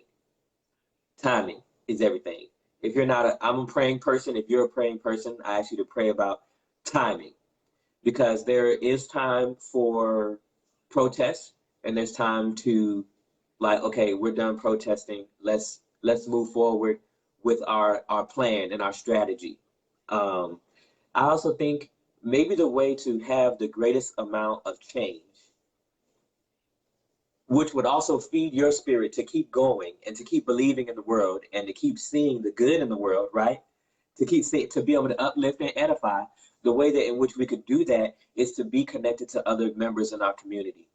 Timing is everything. If you're not I'm a praying person. If you're a praying person, I ask you to pray about timing, because there is time for protest and there's time to, like, okay, we're done protesting. Let's move forward with our plan and our strategy. I also think maybe the way to have the greatest amount of change, which would also feed your spirit to keep going and to keep believing in the world and to keep seeing the good in the world, right? To be able to uplift and edify. The way that in which we could do that is to be connected to other members in our community.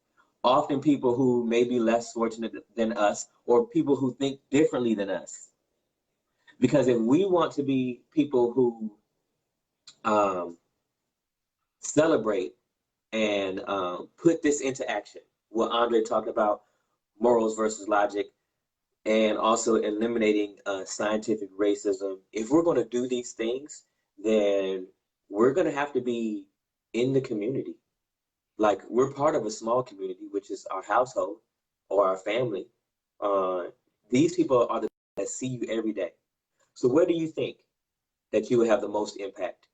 Often people who may be less fortunate than us, or people who think differently than us. Because if we want to be people who celebrate and put this into action, what Andre talked about, morals versus logic, and also eliminating scientific racism. If we're going to do these things, then we're going to have to be in the community. Like, we're part of a small community, which is our household or our family. These people are the people that see you every day. So where do you think that you would have the most impact?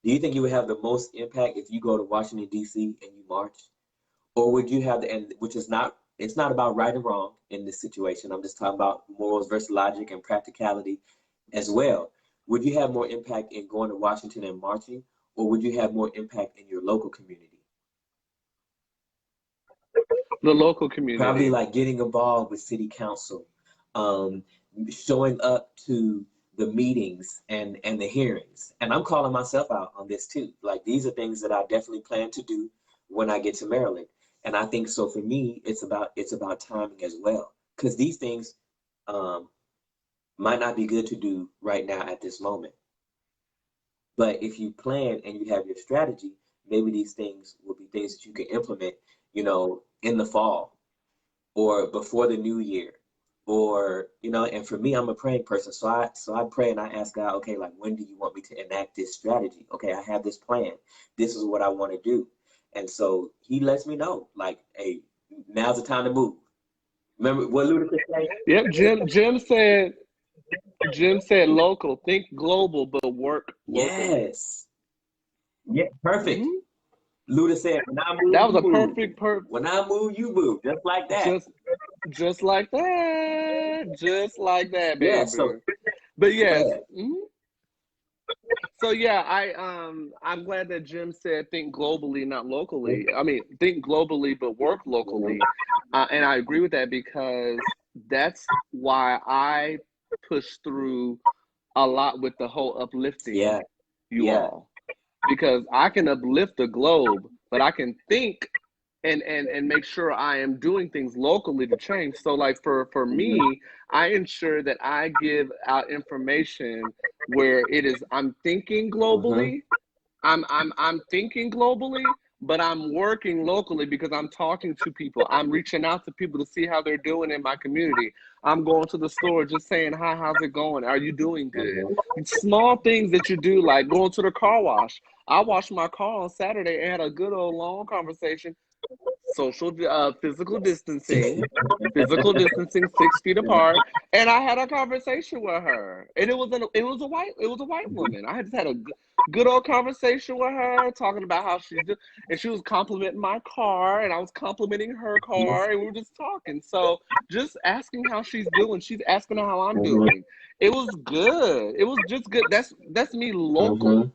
Do you think you would have the most impact if you go to Washington, D.C. and you march? Or would you have it's not about right and wrong in this situation. I'm just talking about morals versus logic and practicality as well. Would you have more impact in going to Washington and marching, or would you have more impact in your local community? The local community. Probably like getting involved with city council, showing up to the meetings and the hearings. And I'm calling myself out on this too. Like, these are things that I definitely plan to do when I get to Maryland. And I think so for me, it's about timing as well. Because these things might not be good to do right now at this moment. But if you plan and you have your strategy, maybe these things will be things that you can implement, in the fall or before the new year. Or, and for me, I'm a praying person. So I pray and I ask God, okay, like, when do you want me to enact this strategy? Okay, I have this plan. This is what I want to do. And so he lets me know, like, hey, now's the time to move. Remember what Ludacris said? Yep, Jim said, Jim said local. Think global, but work locally. Yes. Yeah, perfect. Hmm. Luda said, when I move, That was you a move. perfect When I move, you move. Just like that. just like that, just like that, Yeah, baby. so But go yes. ahead. So yeah, I'm glad that Jim said think globally, not locally. I mean, think globally but work Mhm. locally, and I agree with that because that's why I push through a lot with the whole uplifting Yeah, you yeah. all, because I can uplift the globe, but I can think and make sure I am doing things locally to change. So like for Mhm. me, I ensure that I give out information where it is I'm thinking Mhm. globally. I'm thinking globally, but I'm working locally because I'm talking to people. I'm reaching out to people to see how they're doing in my community. I'm going to the store just saying, "Hi, how's it going? Are you doing good?" Mhm. Small things that you do, like going to the car wash. I washed my car on Saturday and had a good old long conversation. Physical distancing, 6 feet apart, and I had a conversation with her, and it was a white woman. I just had a good old conversation with her, talking about how she's doing, and she was complimenting my car, and I was complimenting her car, and we were just talking. So just asking how she's doing, she's asking how I'm Mhm. doing. It was good. It was just good. That's me local. Mhm.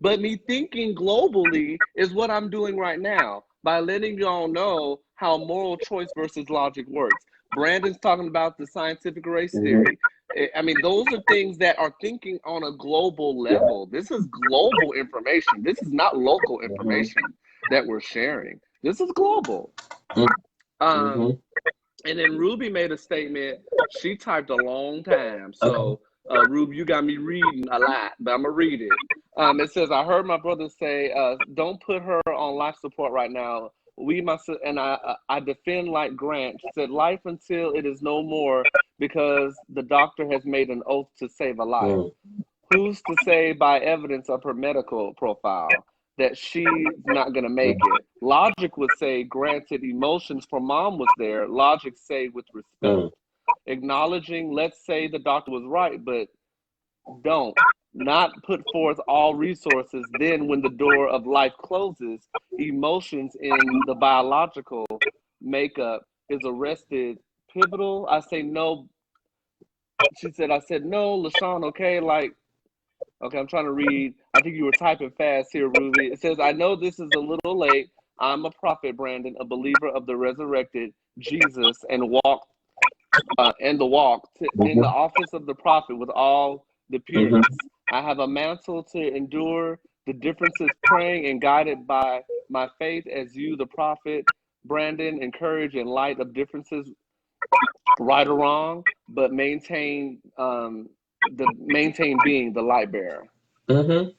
But me thinking globally is what I'm doing right now by letting y'all know how moral choice versus logic works. Brandon's talking about the scientific race Mhm. theory. I mean, those are things that are thinking on a global Yeah. level. This is global information. This is not local Mhm. information that we're sharing. This is global. Um, Mhm. and then Ruby made a statement. She typed a long time. Okay. So, Ruby, you got me reading a lot, but I'm going to read it. It says, I heard my brother say, don't put her on life support right now. I defend like Grant. She said, life until it is no more because the doctor has made an oath to save a life. Mm. Who's to say by evidence of her medical profile that she's not going to Mm. make it? Logic would say, granted, emotions for mom was there. Logic say with respect. Mm. Acknowledging, let's say the doctor was right, but don't. Not put forth all resources. Then, when the door of life closes, emotions in the biological makeup is arrested. Pivotal. I say no. She said, I said, no, LaShawn, okay? Like, okay, I'm trying to read. I think you were typing fast here, Ruby. It says, I know this is a little late. I'm a prophet, Brandon, a believer of the resurrected Jesus, and in the Mhm. office of the prophet with all the Mhm. pureness. I have a mantle to endure the differences, praying and guided by my faith as you, the prophet, Brandon, encourage in light of differences, right or wrong, but maintain being the light bearer. Mhm.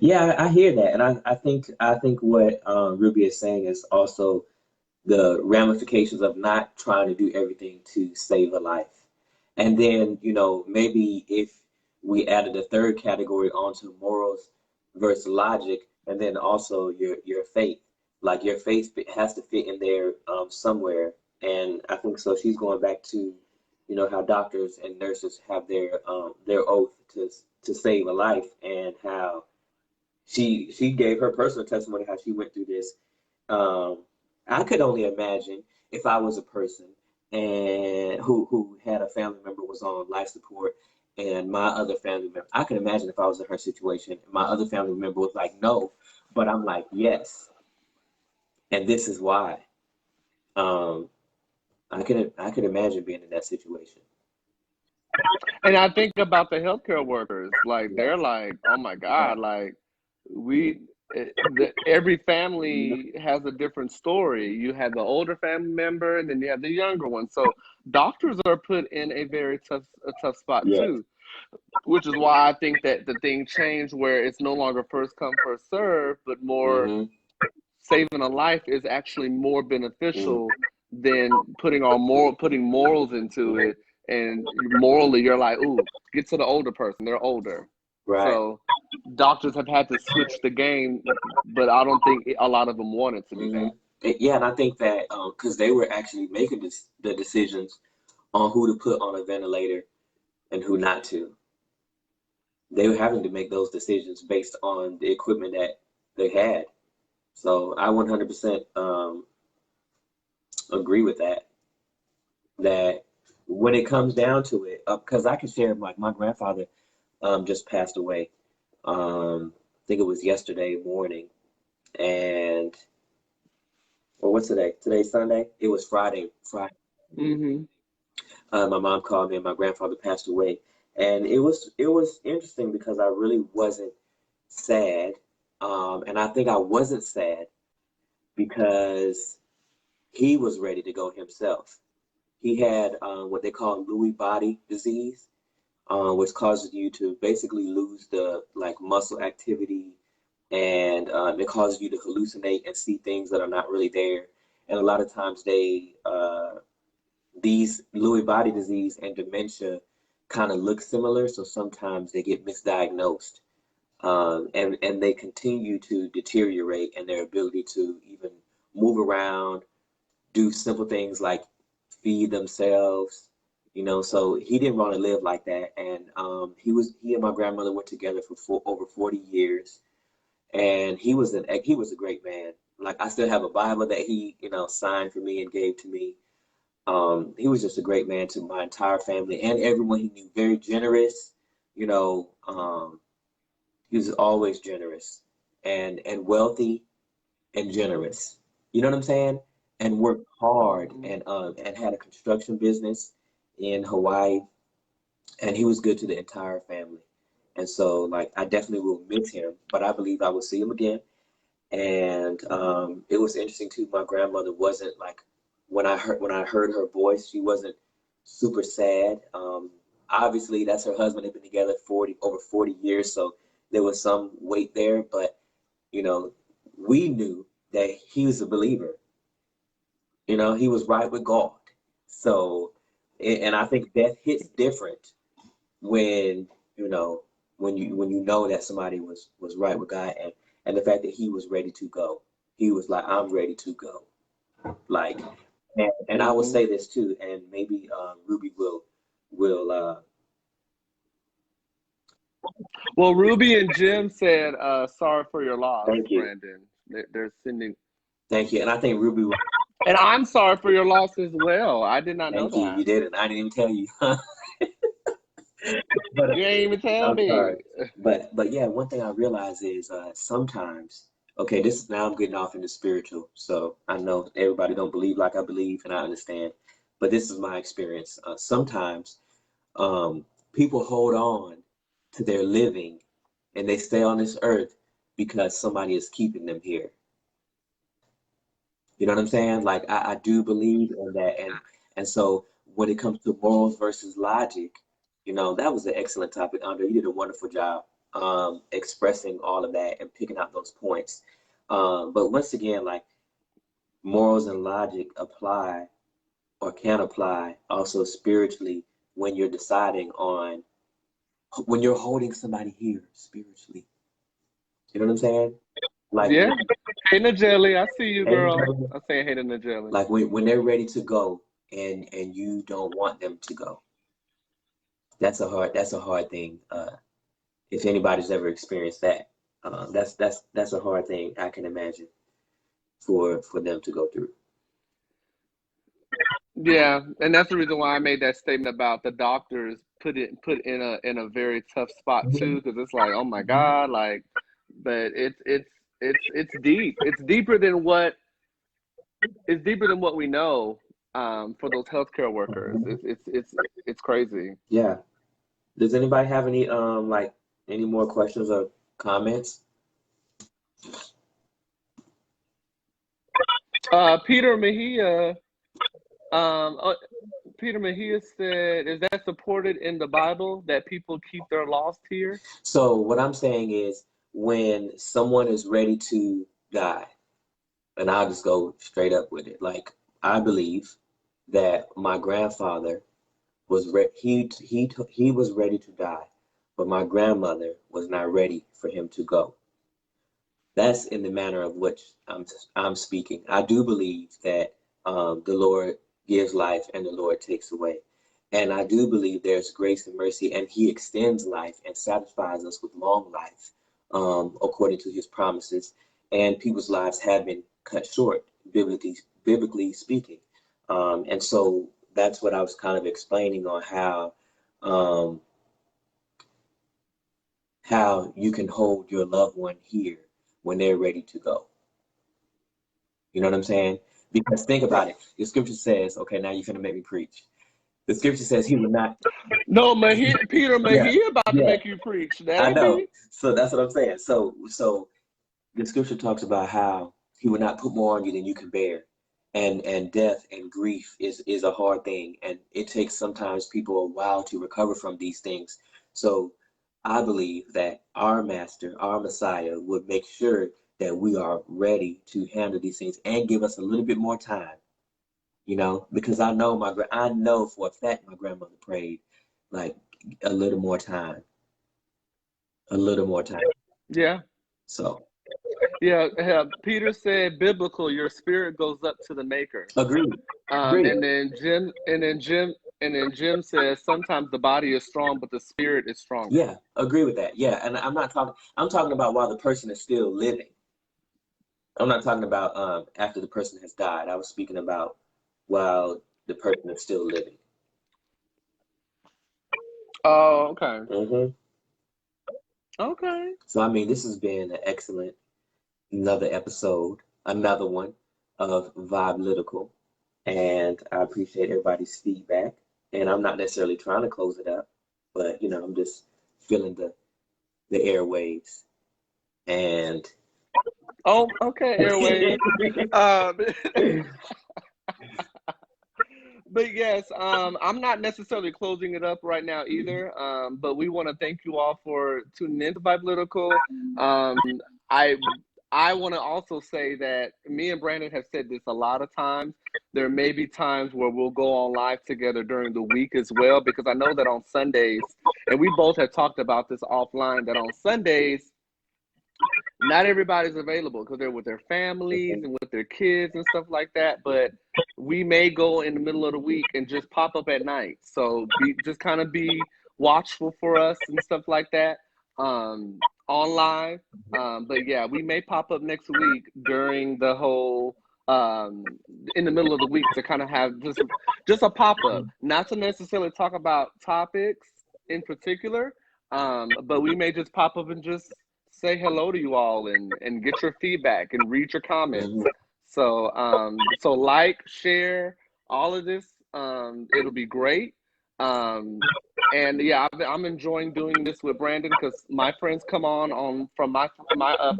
Yeah, I hear that, and I think what Ruby is saying is also the ramifications of not trying to do everything to save a life. And then, maybe if we added a third category onto morals versus logic, and then also your faith, like your faith has to fit in there somewhere. And I think so. She's going back to, how doctors and nurses have their oath to save a life, and how she gave her personal testimony how she went through this. um, I could only imagine if I was a person and who had a family member was on life support and my other family member. I could imagine if I was in her situation, my other family member was like, no, but I'm like, yes, and this is why. Um, I could imagine being in that situation. And I think about the healthcare workers, like Yeah. they're like, oh my Yeah. God, like we, every family has a different story. You have the older family member, and then you have the younger one. So doctors are put in a tough spot Yeah. too, which is why I think that the thing changed where it's no longer first come, first serve, but more Mm-hmm. saving a life is actually more Mm. beneficial than putting morals into Mm-hmm. it. And morally, you're like, ooh, get to the older person. They're older, Right. so doctors have had to switch the game. But I don't think a lot of them wanted to do Mm-hmm. that. Yeah, and I think that because they were actually making the decisions on who to put on a ventilator and who not to. They were having to make those decisions based on the equipment that they had. So I 100% agree with that. That when it comes down to it, because I can share, like my grandfather just passed away. I think it was yesterday morning, and or what's today? Today's Sunday. It was Friday. Friday. Mm-hmm. My mom called me, and my grandfather passed away, and it was interesting because I really wasn't sad, and I think I wasn't sad because he was ready to go himself. He had what they call Lewy body disease, which causes you to basically lose the like muscle activity, and it causes you to hallucinate and see things that are not really there. And a lot of times these Lewy body disease and dementia kind of look similar, so sometimes they get misdiagnosed, and they continue to deteriorate in their ability to even move around, do simple things like feed themselves, so he didn't want to live like that. And he and my grandmother were together for over 40 years, and he was a great man. Like I still have a Bible that he signed for me and gave to me. He was just a great man to my entire family and everyone he knew. Very generous, you know. He was always generous and wealthy and generous. You know what I'm saying? And worked hard and had a construction business in Hawaii, and he was good to the entire family. And so, like, I definitely will miss him, but I believe I will see him again. And it was interesting too. My grandmother wasn't like when I heard her voice, she wasn't super sad. Obviously, that's her husband. They've been together over 40 years, so there was some weight there. But you know, we knew that he was a believer. He was right with God. So, and I think death hits different when you know when you know that somebody was right with God, and the fact that he was ready to go. He was like, I'm ready to go. Like, and I will Mm-hmm. say this too, and maybe Ruby will. Well, Ruby and Jim said, sorry for your loss, Thank you, Brandon. They're sending, thank you, and I think Ruby will. and I'm sorry for your loss as well. I did not know Thank you. that. You didn't. I didn't even tell you. But You ain't even tell I'm me. sorry. But yeah, one thing I realize is sometimes, okay, this is now I'm getting off into spiritual. So I know everybody don't believe like I believe, and I understand. But this is my experience. Sometimes people hold on to their living and they stay on this earth because somebody is keeping them here. You know what I'm saying? Like I do believe in that, and so when it comes to morals versus logic, that was an excellent topic, Andre. You did a wonderful job expressing all of that and picking out those points. But once again, like morals and logic apply or can apply also spiritually when you're deciding on when you're holding somebody here spiritually. You know what I'm saying? Like Yeah. Hey, Najeli, I see you, girl. when, I'm saying hey to Najeli. like when they're ready to go and you don't want them to go. That's a hard thing. If anybody's ever experienced that, that's a hard thing I can imagine for them to go through. Yeah, and that's the reason why I made that statement about the doctors put in a very tough spot too, because it's like, oh my God, like, but it's deep. It's deeper than what we know. For those healthcare workers, it's crazy. Yeah. Does anybody have any like any more questions or comments? Peter Mejia, um, uh, Peter Mejia said, "Is that supported in the Bible that people keep their lost here?" So what I'm saying is when someone is ready to die, and I'll just go straight up with it. Like I believe that my grandfather he was ready to die, but my grandmother was not ready for him to go. That's in the manner of which I'm speaking. I do believe that the Lord gives life and the Lord takes away. And I do believe there's grace and mercy, and he extends life and satisfies us with long life, according to his promises. And people's lives have been cut short, biblically speaking. And so that's what I was kind of explaining on um, how you can hold your loved one here when they're ready to go. You know what I'm saying? Because think about it. The scripture says, okay, now you're going to make me preach. The scripture says he will not. No, Peter, Yeah, he about to yeah, make you preach. That I ain't know. me. So that's what I'm saying. So the scripture talks about how he will not put more on you than you can bear. And death and grief is a hard thing. And it takes sometimes people a while to recover from these things. So I believe that our master, our Messiah, would make sure that we are ready to handle these things and give us a little bit more time, because I know for a fact my grandmother prayed like a little more time, a little more time. Yeah. So Yeah, Peter said, "Biblical, your spirit goes up to the Maker." agreed, Um, agreed. and then Jim, and then Jim, and then Jim says, "Sometimes the body is strong, but the spirit is stronger." Yeah, agree with that. Yeah, and I'm talking about while the person is still living. I'm not talking about after the person has died. I was speaking about while the person is still living. Oh, okay, hmm okay. So I mean, this has been an excellent another episode, another one of Vibe and I appreciate everybody's feedback. And I'm not necessarily trying to close it up, but I'm just feeling the airwaves. And Oh, okay, airwaves. Um, but yes, I'm not necessarily closing it up right now either. But we want to thank you all for tuning in to Biblitical. I I want to also say that me and Brandon have said this a lot of times. There may be times where we'll go on live together during the week as well, because I know that on Sundays, and we both have talked about this offline, that on Sundays not everybody's available because they're with their families and with their kids and stuff like that. But we may go in the middle of the week and just pop up at night. So just kind of be watchful for us and stuff like that, online. But yeah, we may pop up next week during the whole, um, in the middle of the week, to kind of have just a pop up, not to necessarily talk about topics in particular, but we may just pop up and just say hello to you all and get your feedback and read your comments. Mhm. So like, share all of this. It'll be great. And yeah, I'm enjoying doing this with Brandon because my friends come on from my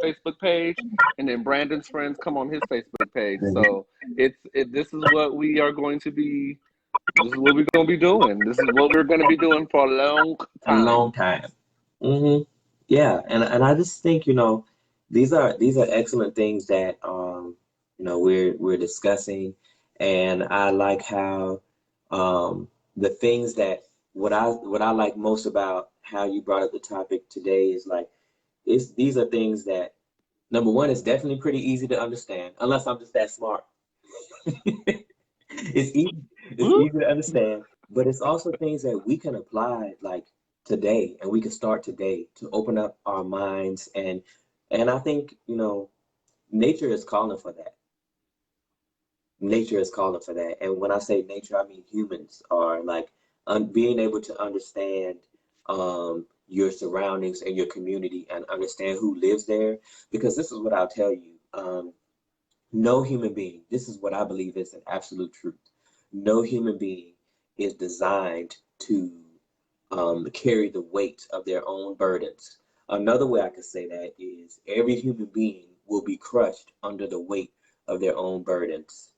Facebook page, and then Brandon's friends come on his Facebook page. So this is what we are going to be. This is what we're going to be doing. This is what we're going to be doing for a long A time. long time. Yeah, and I just think, these are excellent things that we're discussing, and I like how the things that what I like most about how you brought up the topic today is like these are things that number one is definitely pretty easy to understand unless I'm just that smart. It's easy to understand, but it's also things that we can apply like today, and we can start today to open up our minds, and I think, nature is calling for that. Nature is calling for that. And when I say nature, I mean humans are like being able to understand your surroundings and your community and understand who lives there. Because this is what I'll tell you. No human being, this is what I believe is an absolute truth. No human being is designed to carry the weight of their own burdens. Another way I could say that is every human being will be crushed under the weight of their own burdens.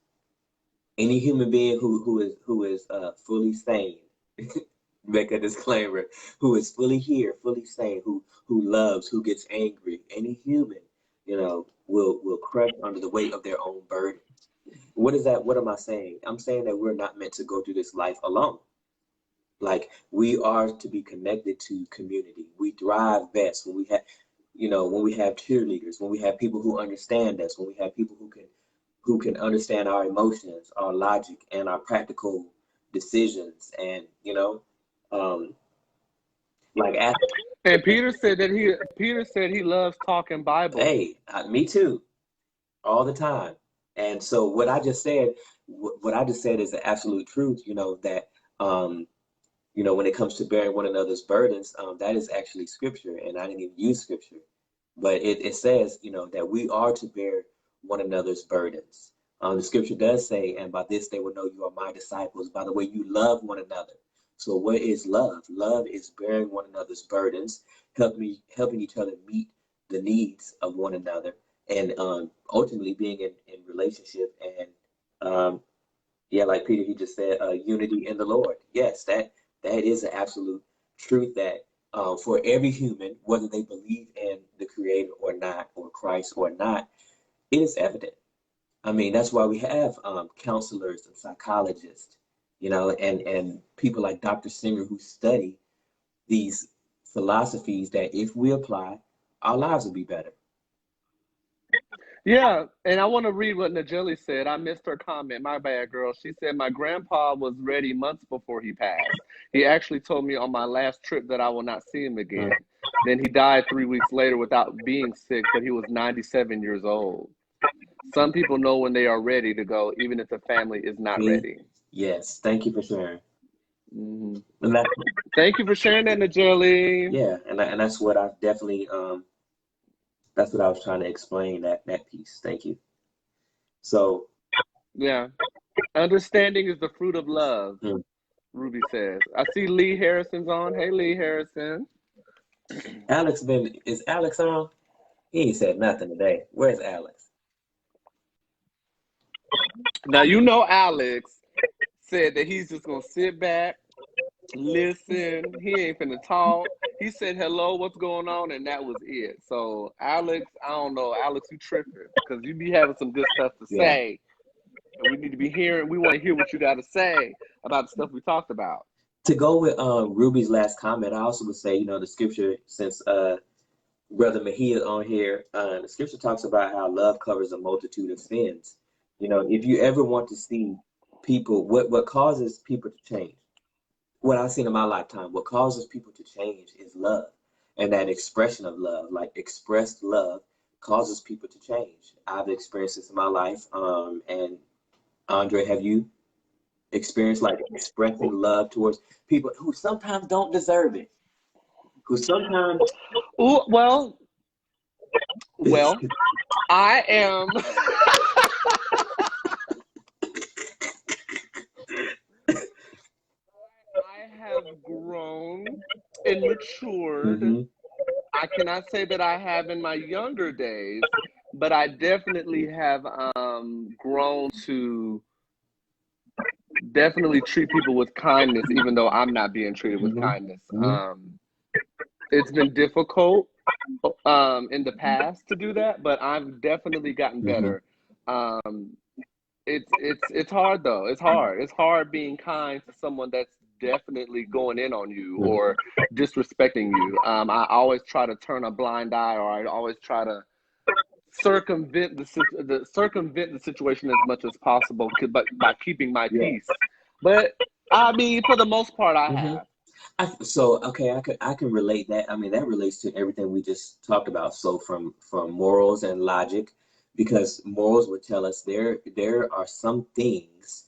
Any human being who is fully sane, make a disclaimer, who is fully here, fully sane, who loves, who gets angry, any human, will crush under the weight of their own burden. What is that? What am I saying? I'm saying that we're not meant to go through this life alone. Like we are to be connected to community. We thrive best when we have cheerleaders, when we have people who understand us, when we have people who can understand our emotions, our logic, and our practical decisions, and like And Peter said he loves talking Bible. hey, me too, all the time. And so what I just said is the absolute truth. That when it comes to bearing one another's burdens, that is actually scripture, and I didn't even use scripture, but it says, that we are to bear one another's burdens. The scripture does say, and by this they will know you are my disciples, by the way you love one another. So what is love? Love is bearing one another's burdens, helping each other meet the needs of one another, and ultimately being in relationship, and yeah, like Peter, he just said, unity in the Lord. Yes, that is an absolute truth that for every human, whether they believe in the Creator or not, or Christ or not, it is evident. I mean, that's why we have counselors and psychologists, and people like Dr. Singer who study these philosophies that if we apply, our lives will be better. Yeah, and I want to read what Najeli said. I missed her comment. My bad, girl. She said, my grandpa was ready months before he passed. He actually told me on my last trip that I will not see him again. Then he died 3 weeks later without being sick, but he was 97 years old. Some people know when they are ready to go, even if the family is not ready. Yes, thank you for sharing. Mm-hmm. Thank you for sharing that, Najeli. Yeah, and that's what I definitely that's what I was trying to explain, that piece. Thank you. So yeah, understanding is the fruit of love. Ruby says. I see Lee Harrison's on. Hey, Lee Harrison. Is Alex on? He ain't said nothing today. Where's Alex? Now, Alex said that he's just going to sit back, listen. He ain't finna talk. He said, hello, what's going on? And that was it. So, Alex, I don't know. Alex, you tripping because you be having some good stuff to say. And we need to be hearing. We want to hear what you got to say about the stuff we talked about. To go with Ruby's last comment, I also would say, the scripture, since Brother Mahia on here, the scripture talks about how love covers a multitude of sins. If you ever want to see people, what causes people to change, what I've seen in my lifetime, what causes people to change is love. And that expression of love, like expressed love, causes people to change. I've experienced this in my life. And Andre, have you experienced like expressing love towards people who sometimes don't deserve it? Who sometimes... Ooh, well, I am... I have grown and matured. I cannot say that I have in my younger days, but I definitely have grown to definitely treat people with kindness, even though I'm not being treated with kindness. It's been difficult in the past to do that, but I've definitely gotten better. It's hard though. It's hard. It's hard being kind to someone that's definitely going in on you or disrespecting you. I always try to turn a blind eye, or I always try to circumvent the situation as much as possible, but by keeping my peace. But I mean, for the most part, I have. I can relate that. I mean, that relates to everything we just talked about. So from morals and logic, because morals would tell us there are some things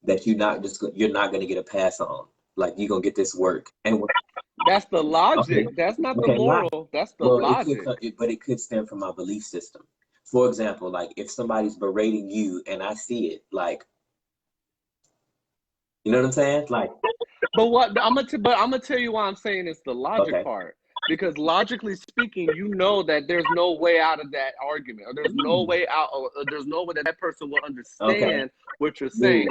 that you're not going to get a pass on. Like, you're going to get this work. And that's the logic. Okay. That's not the moral. That's the logic. But it could stem from our belief system. For example, like if somebody's berating you and I see it, like, you know what I'm saying? Like, but I'm gonna tell you why I'm saying it's the logic part. Because logically speaking, you know that there's no way out of that argument, or there's no way out, or there's no way that person will understand what you're saying.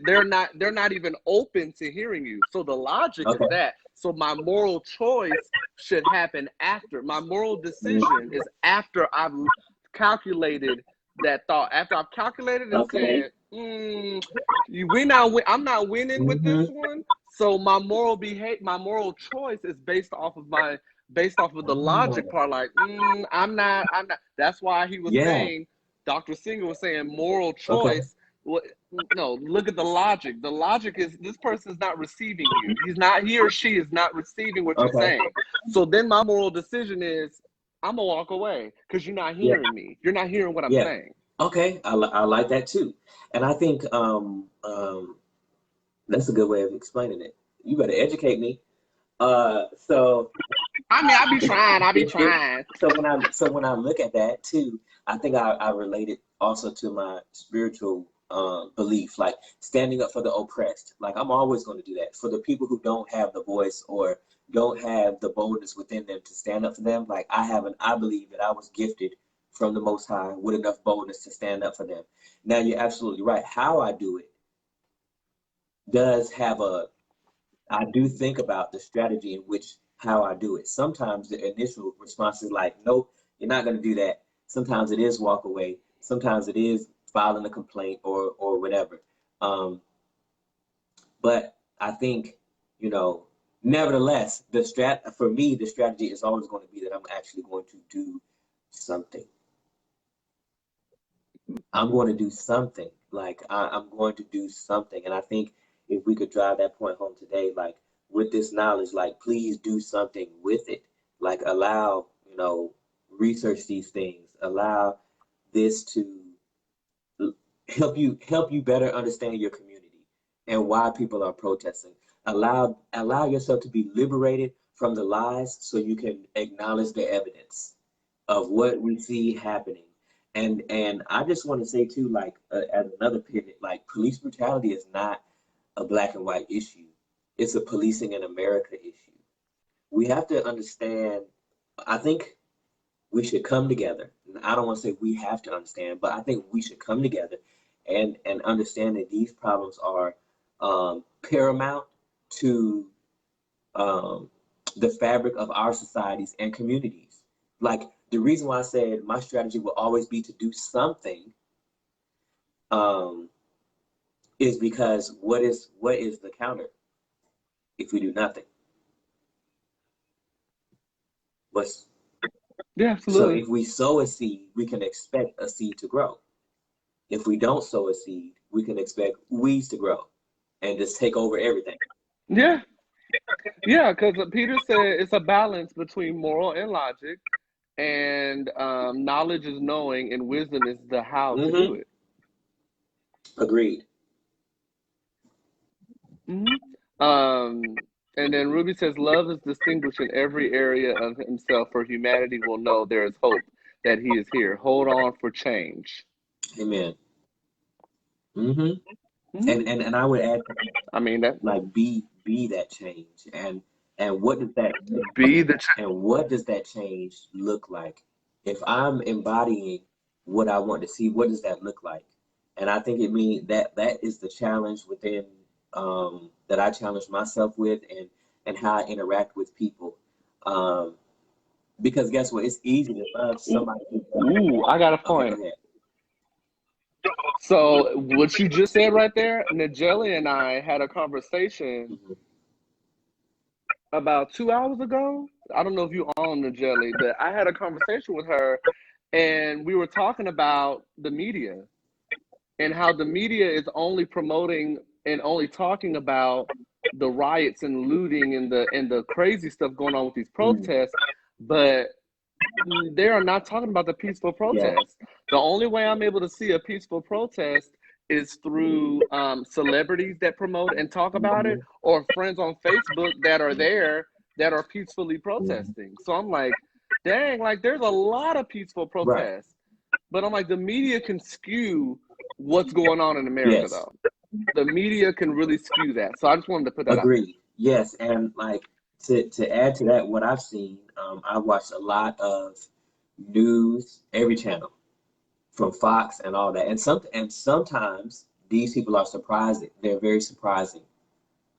They're not even open to hearing you. So the logic is that. So my moral choice should happen after. My moral decision is after I've calculated that thought. After I've calculated and said, I'm not winning with this one. So my moral choice is based off of the logic part. Like, I'm not. That's why he was saying, Dr. Singer was saying moral choice. no, look at the logic. The logic is this person is not receiving you. He or she is not receiving what you're saying. So then my moral decision is I'm gonna walk away because you're not hearing me. You're not hearing what I'm saying. Okay, I like that too, and I think that's a good way of explaining it. You better educate me. So I mean, I be trying. So when I look at that too, I think I relate it also to my spiritual belief, like standing up for the oppressed. Like I'm always going to do that for the people who don't have the voice or don't have the boldness within them to stand up for them. Like I believe that I was gifted from the Most High with enough boldness to stand up for them. Now you're absolutely right. How I do it does have I do think about the strategy in which how I do it. Sometimes the initial response is like, nope, you're not going to do that. Sometimes it is walk away. Sometimes it is filing a complaint or whatever. But I think, nevertheless, for me, the strategy is always going to be that I'm actually going to do something. I'm going to do something. Like I'm going to do something. And I think if we could drive that point home today, like with this knowledge, like please do something with it. Like allow, research these things. Allow this to help you better understand your community and why people are protesting. Allow yourself to be liberated from the lies so you can acknowledge the evidence of what we see happening. And I just want to say too, like as another pivot, like police brutality is not a black and white issue. It's a policing in America issue. We have to understand, I think we should come together. I don't want to say we have to understand, but I think we should come together and understand that these problems are paramount to the fabric of our societies and communities. Like the reason why I said my strategy will always be to do something is because what is the counter if we do nothing? So if we sow a seed, we can expect a seed to grow. If we don't sow a seed, we can expect weeds to grow and just take over everything. Yeah, because Peter said it's a balance between moral and logic, and knowledge is knowing, and wisdom is the how to do it. Agreed. And then Ruby says, love is distinguished in every area of himself, for humanity will know there is hope that he is here. Hold on for change. Amen. And I would add, I mean that like be that change, and what does that change look like? If I'm embodying what I want to see, what does that look like? And I think it means that is the challenge within that I challenge myself with, and how I interact with people. Because guess what? It's easy to love somebody. Ooh, I got a point. Okay, so what you just said right there, Nigeli and I had a conversation about 2 hours ago. I don't know if you on Nigeli, but I had a conversation with her, and we were talking about the media and how the media is only promoting and only talking about the riots and looting and the crazy stuff going on with these protests, but they are not talking about the peaceful protests. Yeah. The only way I'm able to see a peaceful protest is through celebrities that promote and talk about it, or friends on Facebook that are there that are peacefully protesting. So I'm like, dang, like there's a lot of peaceful protests, but I'm like, the media can skew what's going on in America, though. The media can really skew that. So I just wanted to put that out. Agreed. Yes, and like to add to that, what I've seen, I watched a lot of news, every channel, from Fox and all that, and sometimes these people are surprising. They're very surprising,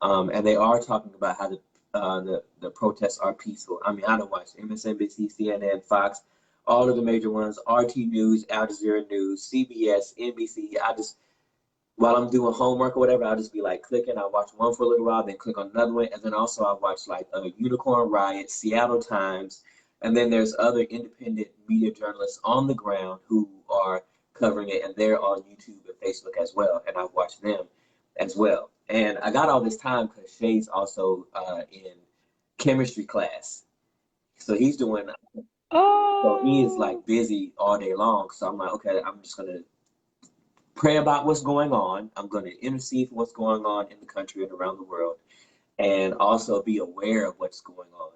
and they are talking about how the protests are peaceful. I mean, I don't watch MSNBC, CNN, Fox, all of the major ones, RT News, Al Jazeera News, CBS, NBC. While I'm doing homework or whatever, I'll just be like clicking. I'll watch one for a little while, then click on another one. And then also I'll watch like Unicorn Riot, Seattle Times. And then there's other independent media journalists on the ground who are covering it, and they're on YouTube and Facebook as well, and I've watched them as well. And I got all this time because Shay's also in chemistry class, so he's doing. So he is like Oh. busy all day long. So I'm like, okay, I'm just gonna pray about what's going on. I'm gonna intercede for what's going on in the country and around the world, and also be aware of what's going on.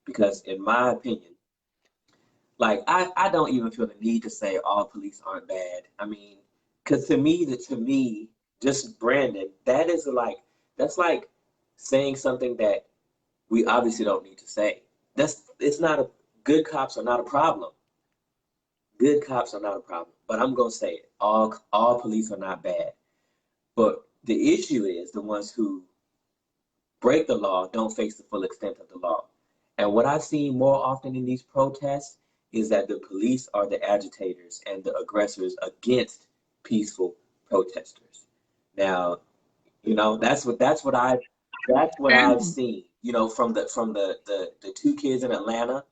Because in my opinion, like I don't even feel the need to say all police aren't bad. I mean, because to me, just Brandon, that's like saying something that we obviously don't need to say. It's not a good cops are not a problem. Good cops are not a problem. But I'm gonna say it. All police are not bad. But the issue is the ones who break the law don't face the full extent of the law. And what I've seen more often in these protests is that the police are the agitators and the aggressors against peaceful protesters. Now, that's what I've And seen, from the two kids in Atlanta.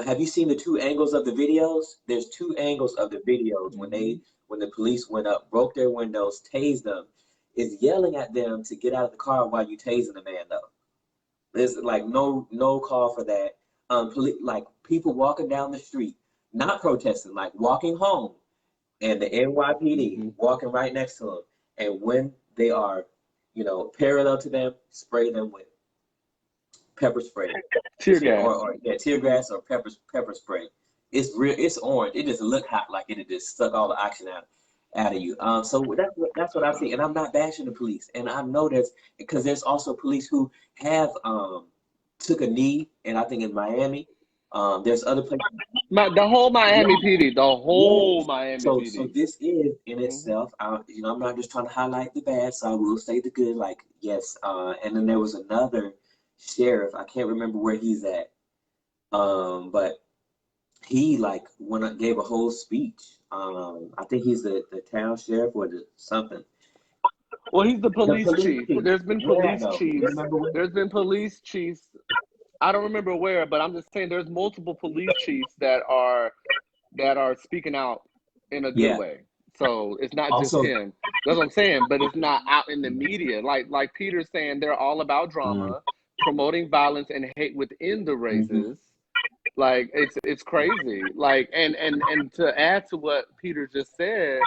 Have you seen the two angles of the videos? There's two angles of the videos when the police went up, broke their windows, tased them, is yelling at them to get out of the car while you tasing the man though. There's like no call for that. Like people walking down the street, not protesting, like walking home, and the NYPD walking right next to them. And when they are, parallel to them, spray them with pepper spray, tear gas. or tear gas or pepper spray. It's real. It's orange. It just look hot, like it just suck all the oxygen out of you. So that's what I see, and I'm not bashing the police, and I know that's because there's also police who have took a knee, and I think in Miami, there's other places. The whole Miami Yeah. PD, the whole Yes. Miami So PD. this is in itself. I'm not just trying to highlight the bad, so I will say the good. Like yes, and then there was another sheriff. I can't remember where he's at, but he like gave a whole speech. I think he's the town sheriff or something. Well, he's the The police police chief. chief. There's been Where police though? You chiefs. remember where? There's been police chiefs. I don't remember where, but I'm just saying there's multiple police chiefs that are speaking out in a good Yeah. way. So it's not just Also, him. That's what I'm saying. But it's not out in the media. Like Peter's saying, they're all about drama, promoting violence and hate within the races. Like it's crazy. Like and to add to what Peter just said,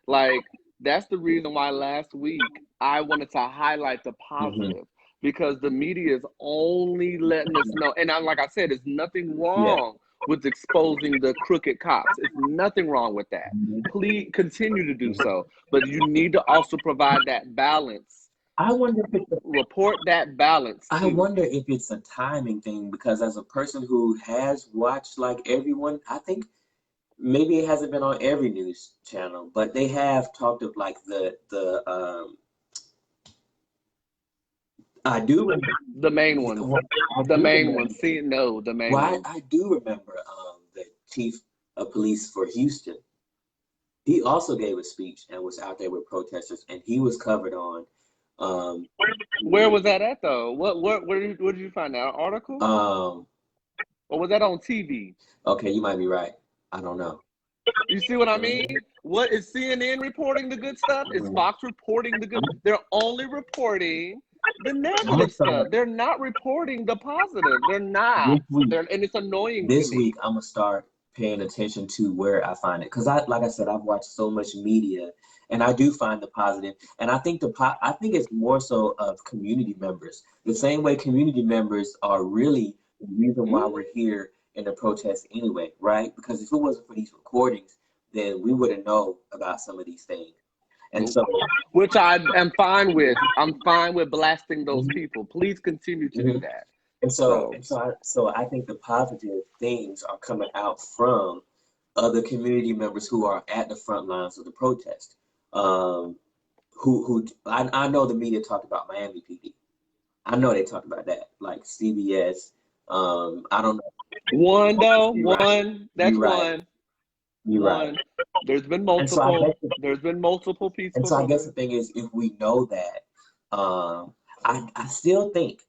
like that's the reason why last week I wanted to highlight the positive because the media is only letting us know. And like I said, there's nothing yeah. wrong with exposing the crooked cops. It's nothing wrong with that. Please continue to do so, but you need to also provide that balance. I wonder if it's Report that balance I too. wonder if it's a timing thing because as a person who has watched like everyone, I think maybe it hasn't been on every news channel, but they have talked of like I do remember The main ones. The main ones. See, no, the main Well, ones. I do remember the chief of police for Houston. He also gave a speech and was out there with protesters, and he was covered on. Where was that at though? Where did you find that? An article? Or was that on TV? Okay, you might be right. I don't know. You see what I mean? What is CNN reporting the good stuff? Is Fox reporting the good? They're only reporting the negative stuff. They're not reporting the positive. They're not. And it's annoying to This me. week, I'm gonna start paying attention to where I find it because like I said, I've watched so much media, and I do find the positive. And I think I think it's more so of community members. The same way community members are really the reason why we're here in the protest anyway, right? Because if it wasn't for these recordings, then we wouldn't know about some of these things. And so, which I am fine with. I'm fine with blasting those people. Please continue to do that. And so I think the positive things are coming out from other community members who are at the front lines of the protest. I know the media talked about Miami PD. I know they talked about that, like CBS. I don't know. One though, You're one. right. That's You're right. one. You're one. Right. There's been multiple. There's been multiple peaceful. And so I guess the thing is, if we know that, I still think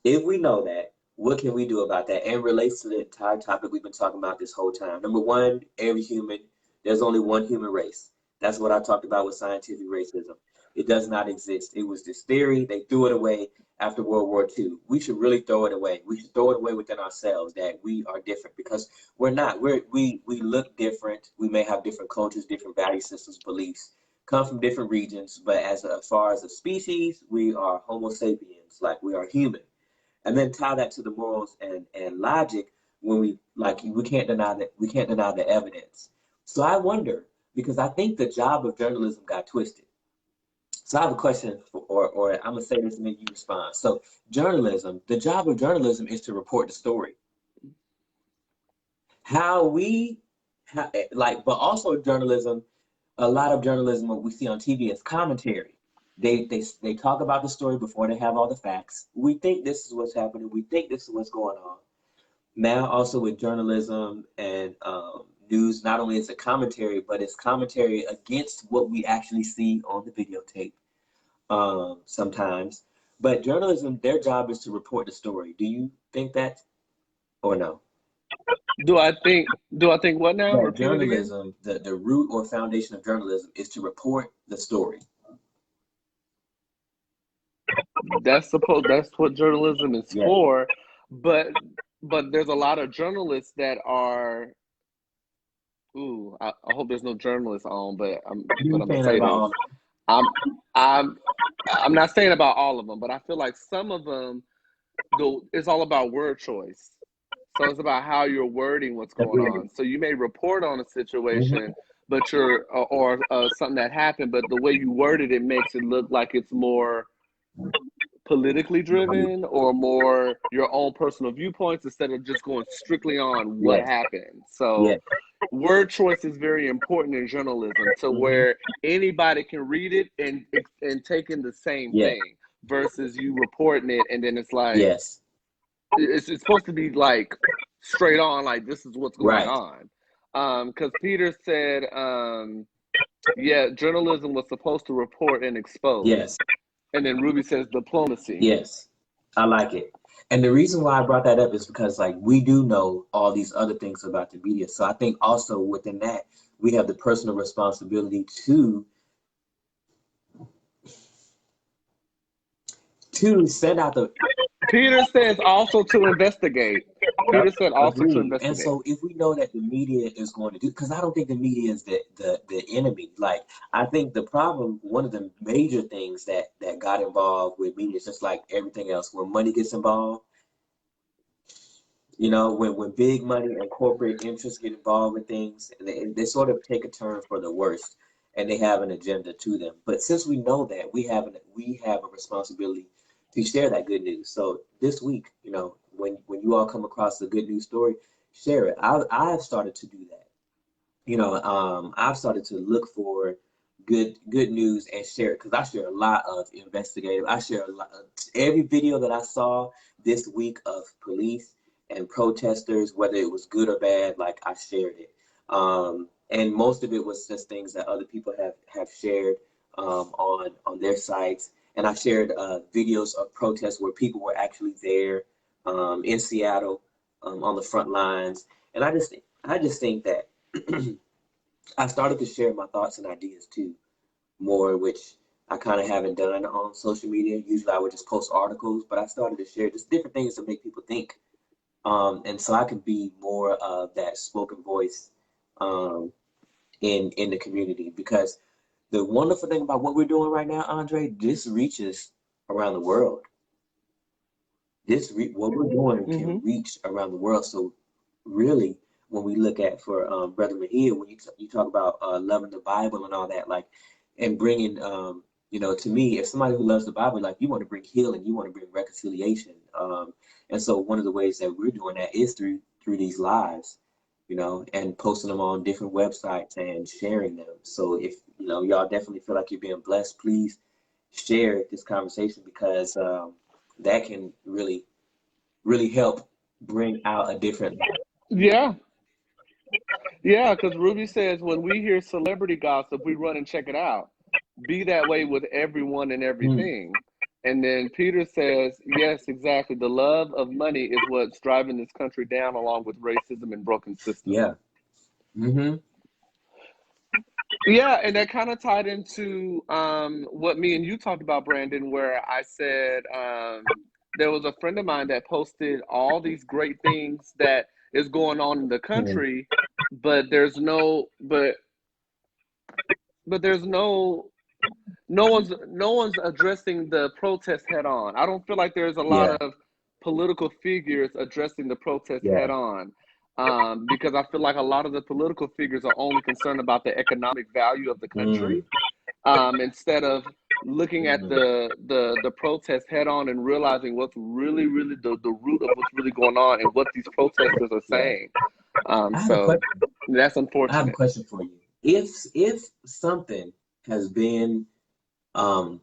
if we know that, what can we do about that? And relates to the entire topic we've been talking about this whole time. Number one, every human There's only one human race. That's what I talked about with scientific racism. It does not exist. It was this theory. They threw it away after World War II. We should really throw it away. We should throw it away within ourselves that we are different, because we're not. We look different. We may have different cultures, different value systems, beliefs, come from different regions, but as far as a species, we are Homo sapiens, like we are human. And then tie that to the morals and logic when we can't deny the evidence. So I wonder, because I think the job of journalism got twisted. So I have a question or I'm gonna say this and then you respond. So journalism, the job of journalism is to report the story. But also journalism, a lot of journalism what we see on TV is commentary. They talk about the story before they have all the facts. We think this is what's happening. We think this is what's going on. Now also with journalism and news, not only is it commentary, but it's commentary against what we actually see on the videotape sometimes. But journalism, their job is to report the story. Do you think that or no? Do I think what now? That Repeat it again. journalism, the root or foundation of journalism is to report the story. That's what journalism is for. But there's a lot of journalists that are I hope there's no journalists on, but I'm gonna say this. I'm not saying about all of them, but I feel like some of them it's all about word choice. So it's about how you're wording what's going on. So you may report on a situation, but or something that happened, but the way you worded it makes it look like it's more politically driven or more your own personal viewpoints instead of just going strictly on what happened. So word choice is very important in journalism, to where anybody can read it and take in the same thing, versus you reporting it and then it's like it's supposed to be like straight on, like this is what's going on. Because Peter said journalism was supposed to report and expose. And then Ruby says diplomacy. Yes, I like it. And the reason why I brought that up is because like we do know all these other things about the media. So I think also within that, we have the personal responsibility to send out the... Peter says also to investigate. Peter said also to investigate. And so if we know that the media is going to do, because I don't think the media is the enemy. Like, I think the problem, one of the major things that got involved with media is just like everything else. When money gets involved, you know, when big money and corporate interests get involved with things, they sort of take a turn for the worst, and they have an agenda to them. But since we know that, we have a responsibility to share that good news. So this week, you know, when you all come across a good news story, share it. I've started to do that. You know, I've started to look for good news and share it, because I share a lot of investigative. I share a lot of every video that I saw this week of police and protesters, whether it was good or bad, like I shared it. And most of it was just things that other people have shared on their sites. And I shared videos of protests where people were actually there in Seattle on the front lines. And I just think that I started to share my thoughts and ideas too, more, which I kind of haven't done on social media. Usually I would just post articles, but I started to share just different things to make people think. And so I could be more of that spoken voice in the community, because the wonderful thing about what we're doing right now, Andre, this reaches around the world. What we're doing can reach around the world. So really, when we look at for Brother Mejia, when you talk about loving the Bible and all that, like, and bringing, you know, to me, if somebody who loves the Bible, like, you want to bring healing, you want to bring reconciliation. And so one of the ways that we're doing that is through these lives, you know, and posting them on different websites and sharing them. So if, you know, y'all definitely feel like you're being blessed, please share this conversation, because that can really, really help bring out a different... Yeah, because Ruby says when we hear celebrity gossip, we run and check it out. Be that way with everyone and everything. And then Peter says, yes, exactly. The love of money is what's driving this country down, along with racism and broken systems. Yeah. Yeah, and that kind of tied into what me and you talked about, Brandon, where I said there was a friend of mine that posted all these great things that is going on in the Mhm. country, but there's no one's addressing the protest head on. I don't feel like there's a lot Yeah, of political figures addressing the protest yeah. head on, because I feel like a lot of the political figures are only concerned about the economic value of the country, Mm, instead of looking at mhm. the protest head on and realizing what's really the root of what's really going on and what these protesters are Yeah. saying. I have a So question. that's I have a unfortunate. question for you. If something has been um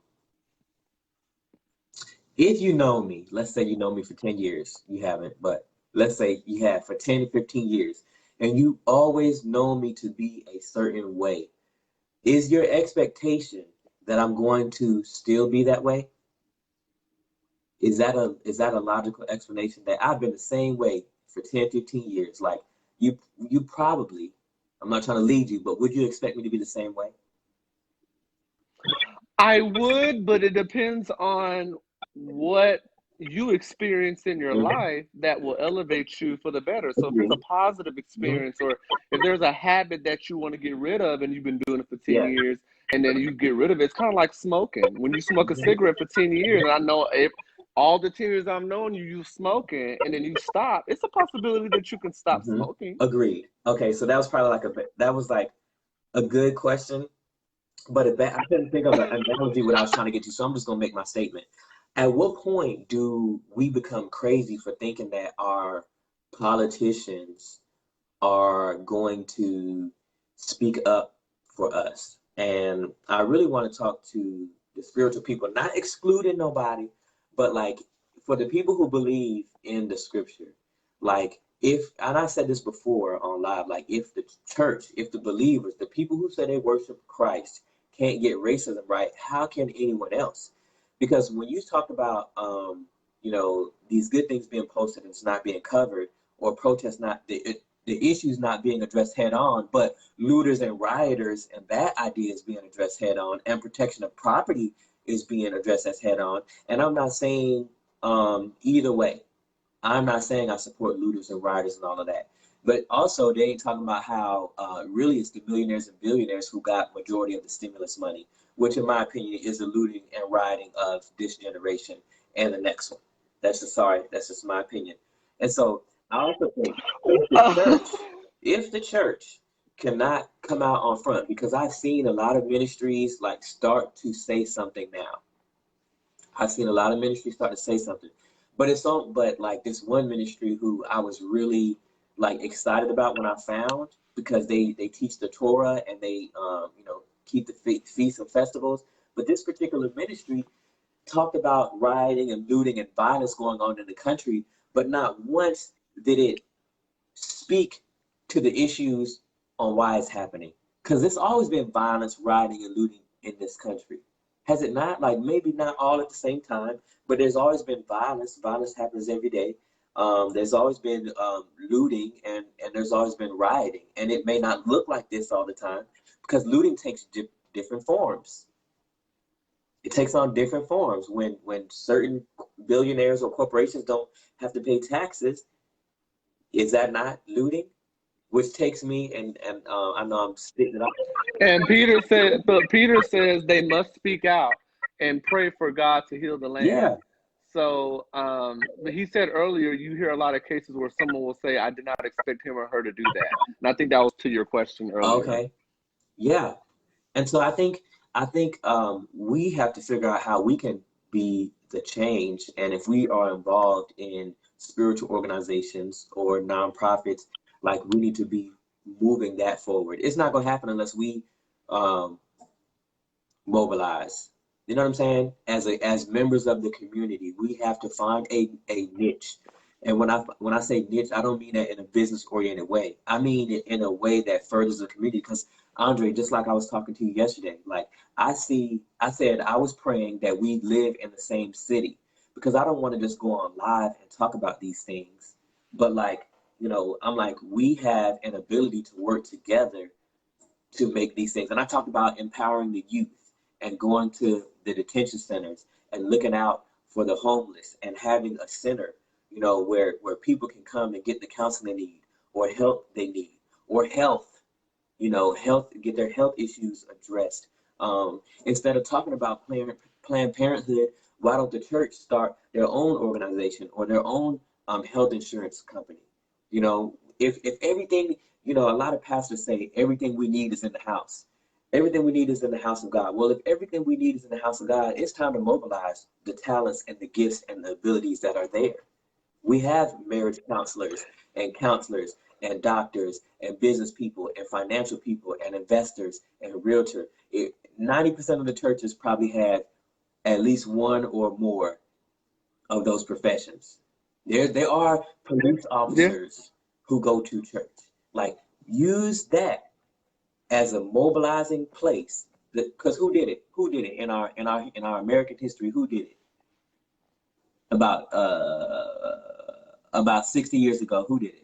if you know me, let's say you know me for 10 years, you haven't, but let's say you have for 10 to 15 years, and you always know me to be a certain way, is your expectation that I'm going to still be that way? Is that a logical explanation that I've been the same way for 10, 15 years? Like you probably, I'm not trying to lead you, but would you expect me to be the same way? I would, but it depends on what you experience in your Mm-hmm. life that will elevate you for the better. So if it's a Agreed. positive Hmm. experience, or if there's a habit that you want to get rid of and you've been doing it for 10 Yeah. years and then you get rid of it, it's kind of like smoking. When you smoke a Mhm. cigarette for 10 years, and I know if all the 10 years I've known you, you smoking and then you stop, it's a possibility that you can stop Hmm. smoking. Agreed. Okay, so that was probably that was like a good question, but I couldn't think of an analogy what I was trying to get to, so I'm just gonna make my statement. At what point do we become crazy for thinking that our politicians are going to speak up for us? And I really want to talk to the spiritual people, not excluding nobody, but like for the people who believe in the scripture. Like if, and I said this before on live, like if the church, if the believers, the people who say they worship Christ can't get racism right, how can anyone else? Because when you talk about, these good things being posted and it's not being covered, or protests not the issues not being addressed head on, but looters and rioters and that idea is being addressed head on, and protection of property is being addressed as head on. And I'm not saying either way. I'm not saying I support looters and rioters and all of that. But also, they ain't talking about how really it's the millionaires and billionaires who got majority of the stimulus money, which, in my opinion, is the looting and rioting of this generation and the next one. That's just my opinion. And so I also think if the church cannot come out on front, because I've seen a lot of ministries like start to say something now. I've seen a lot of ministries start to say something, but like this one ministry who I was really like excited about when I found, because they teach the Torah and they keep the feasts and festivals. But this particular ministry talked about rioting and looting and violence going on in the country, but not once did it speak to the issues on why it's happening. Because there's always been violence, rioting, and looting in this country. Has it not? Like maybe not all at the same time, but there's always been violence. Violence happens every day. There's always been looting, and there's always been rioting. And it may not look like this all the time because looting takes different forms. It takes on different forms when certain billionaires or corporations don't have to pay taxes. Is that not looting? Which takes me and I know I'm spitting it out. And but Peter says they must speak out and pray for God to heal the land. Yeah. So, but he said earlier, you hear a lot of cases where someone will say, "I did not expect him or her to do that," and I think that was to your question earlier. Okay. Yeah. And so I think we have to figure out how we can be the change. And if we are involved in spiritual organizations or nonprofits, like we need to be moving that forward. It's not going to happen unless we um, mobilize. You know what I'm saying? As members of the community, we have to find a niche. And when I say niche, I don't mean that in a business oriented way. I mean it in a way that furthers the community. Because Andre, just like I was talking to you yesterday, like I said I was praying that we live in the same city because I don't want to just go on live and talk about these things. But like, I'm like, we have an ability to work together to make these things. And I talked about empowering the youth and going to the detention centers and looking out for the homeless and having a center, you know, where people can come and get the counseling they need or help they need or health, you know, get their health issues addressed. Instead of talking about Planned Parenthood, why don't the church start their own organization or their own health insurance company? You know, if everything, you know, a lot of pastors say everything we need is in the house. Everything we need is in the house of God. Well, if everything we need is in the house of God, it's time to mobilize the talents and the gifts and the abilities that are there. We have marriage counselors and doctors and business people and financial people and investors and realtor. 90% of the churches probably have at least one or more of those professions. There are police officers who go to church. Like, use that as a mobilizing place. Because who did it? Who did it in our American history? Who did it? About 60 years ago, who did it?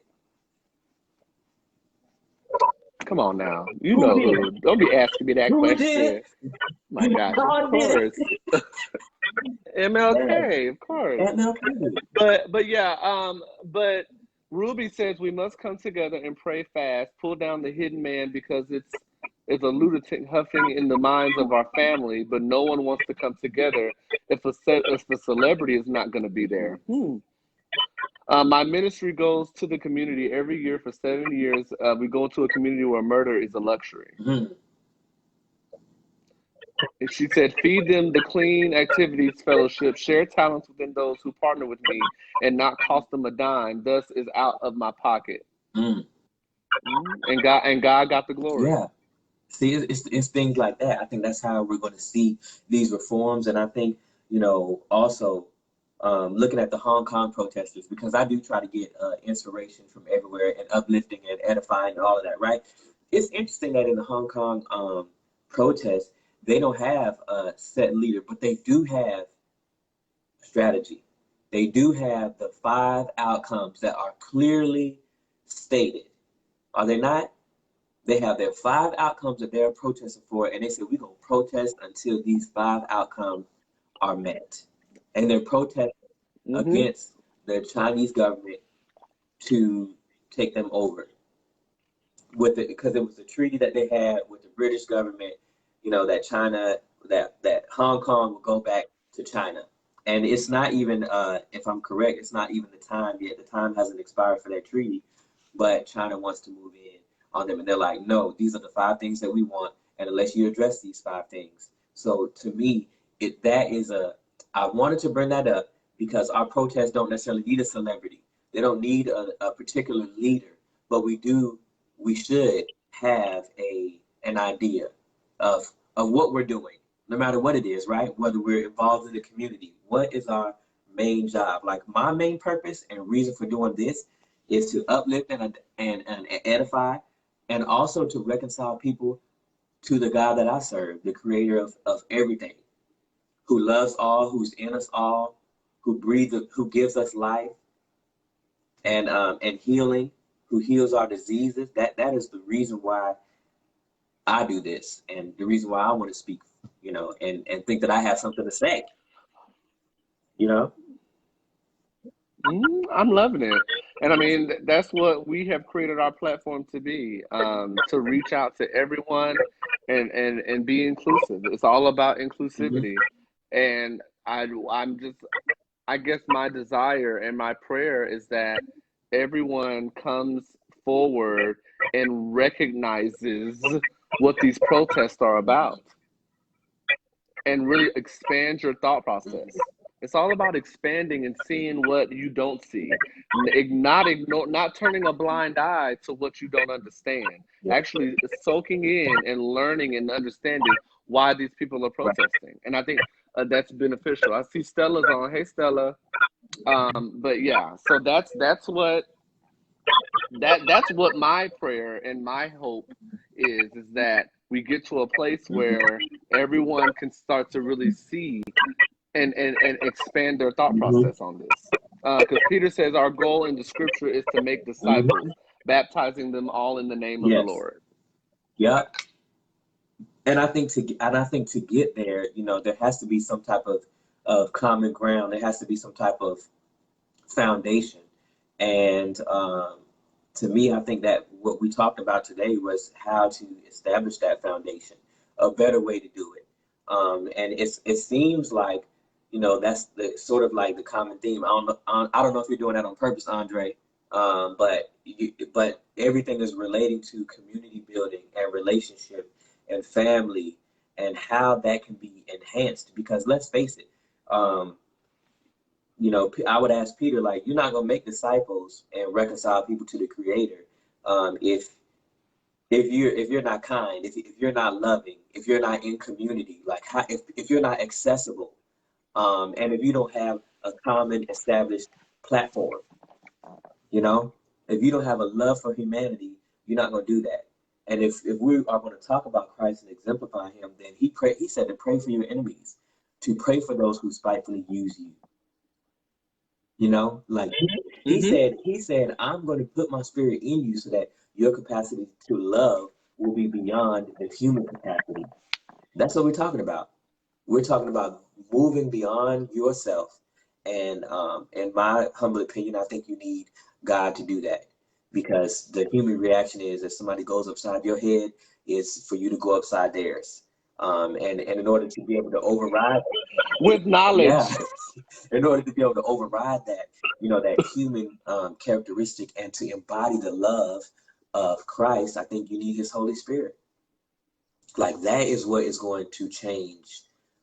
Come on now. You know who. Don't be asking me that question. My gosh, of course. MLK, of course. MLK. But yeah, but Ruby says we must come together and pray fast, pull down the hidden man because it's a lunatic huffing in the minds of our family, but no one wants to come together if a celebrity is not going to be there. My ministry goes to the community every year for 7 years. We go to a community where murder is a luxury. Mm-hmm. And she said, feed them the clean activities fellowship, share talents within those who partner with me, and not cost them a dime. Thus is out of my pocket. And God got the glory. Yeah. See, it's things like that. I think that's how we're going to see these reforms. And I think, you know, also looking at the Hong Kong protesters, because I do try to get inspiration from everywhere and uplifting and edifying and all of that, right? It's interesting that in the Hong Kong protests, they don't have a set leader, but they do have strategy. They do have the 5 outcomes that are clearly stated. Are they not? They have their 5 outcomes that they're protesting for, and they say, we're going to protest until these 5 outcomes are met. And they're protesting against the Chinese government to take them over. Because it was a treaty that they had with the British government, you know, that China, that Hong Kong will go back to China. And it's not even, if I'm correct, it's not even the time yet. The time hasn't expired for that treaty, but China wants to move in on them. And they're like, no, these are the 5 things that we want. And unless you address these 5 things. So to me, I wanted to bring that up because our protests don't necessarily need a celebrity. They don't need a particular leader, but we should have an idea of what we're doing, no matter what it is, right? Whether we're involved in the community, what is our main job? Like, my main purpose and reason for doing this is to uplift and edify, and also to reconcile people to the God that I serve, the creator of everything, who loves all, who's in us all, who gives us life and healing, who heals our diseases. That is the reason why I do this, and the reason why I want to speak, you know, and think that I have something to say, you know. I'm loving it. And I mean, that's what we have created our platform to be, to reach out to everyone and be inclusive. It's all about inclusivity. And I guess my desire and my prayer is that everyone comes forward and recognizes what these protests are about and really expand your thought process. It's all about expanding and seeing what you don't see, not turning a blind eye to what you don't understand. Actually soaking in and learning and understanding why these people are protesting. And I think that's beneficial. I see Stella's on. Hey, Stella. But yeah, so that's what my prayer and my hope is that we get to a place where everyone can start to really see and expand their thought process on this. Because Peter says our goal in the scripture is to make disciples, baptizing them all in the name of the Lord. Yeah. And I think to get there, there has to be some type of common ground. There has to be some type of foundation. And to me, I think that what we talked about today was how to establish that foundation, a better way to do it. And it seems like, that's the sort of like the common theme. I don't know if you're doing that on purpose, Andre, but everything is relating to community building and relationship and family and how that can be enhanced. Because let's face it, I would ask Peter, like, you're not gonna make disciples and reconcile people to the Creator, if you're not kind, if you're not loving, if you're not in community, like if you're not accessible, and if you don't have a common established platform, if you don't have a love for humanity, you're not gonna do that. And if we are going to talk about Christ and exemplify Him, then He said to pray for your enemies, to pray for those who spitefully use you. Like he said, I'm going to put my spirit in you so that your capacity to love will be beyond the human capacity. That's what we're talking about. We're talking about moving beyond yourself. And in my humble opinion, I think you need God to do that, because the human reaction is if somebody goes upside your head, is for you to go upside theirs. And in order to be able to override with knowledge, in order to be able to override that, that human characteristic, and to embody the love of Christ, I think you need His Holy Spirit. Like, that is what is going to change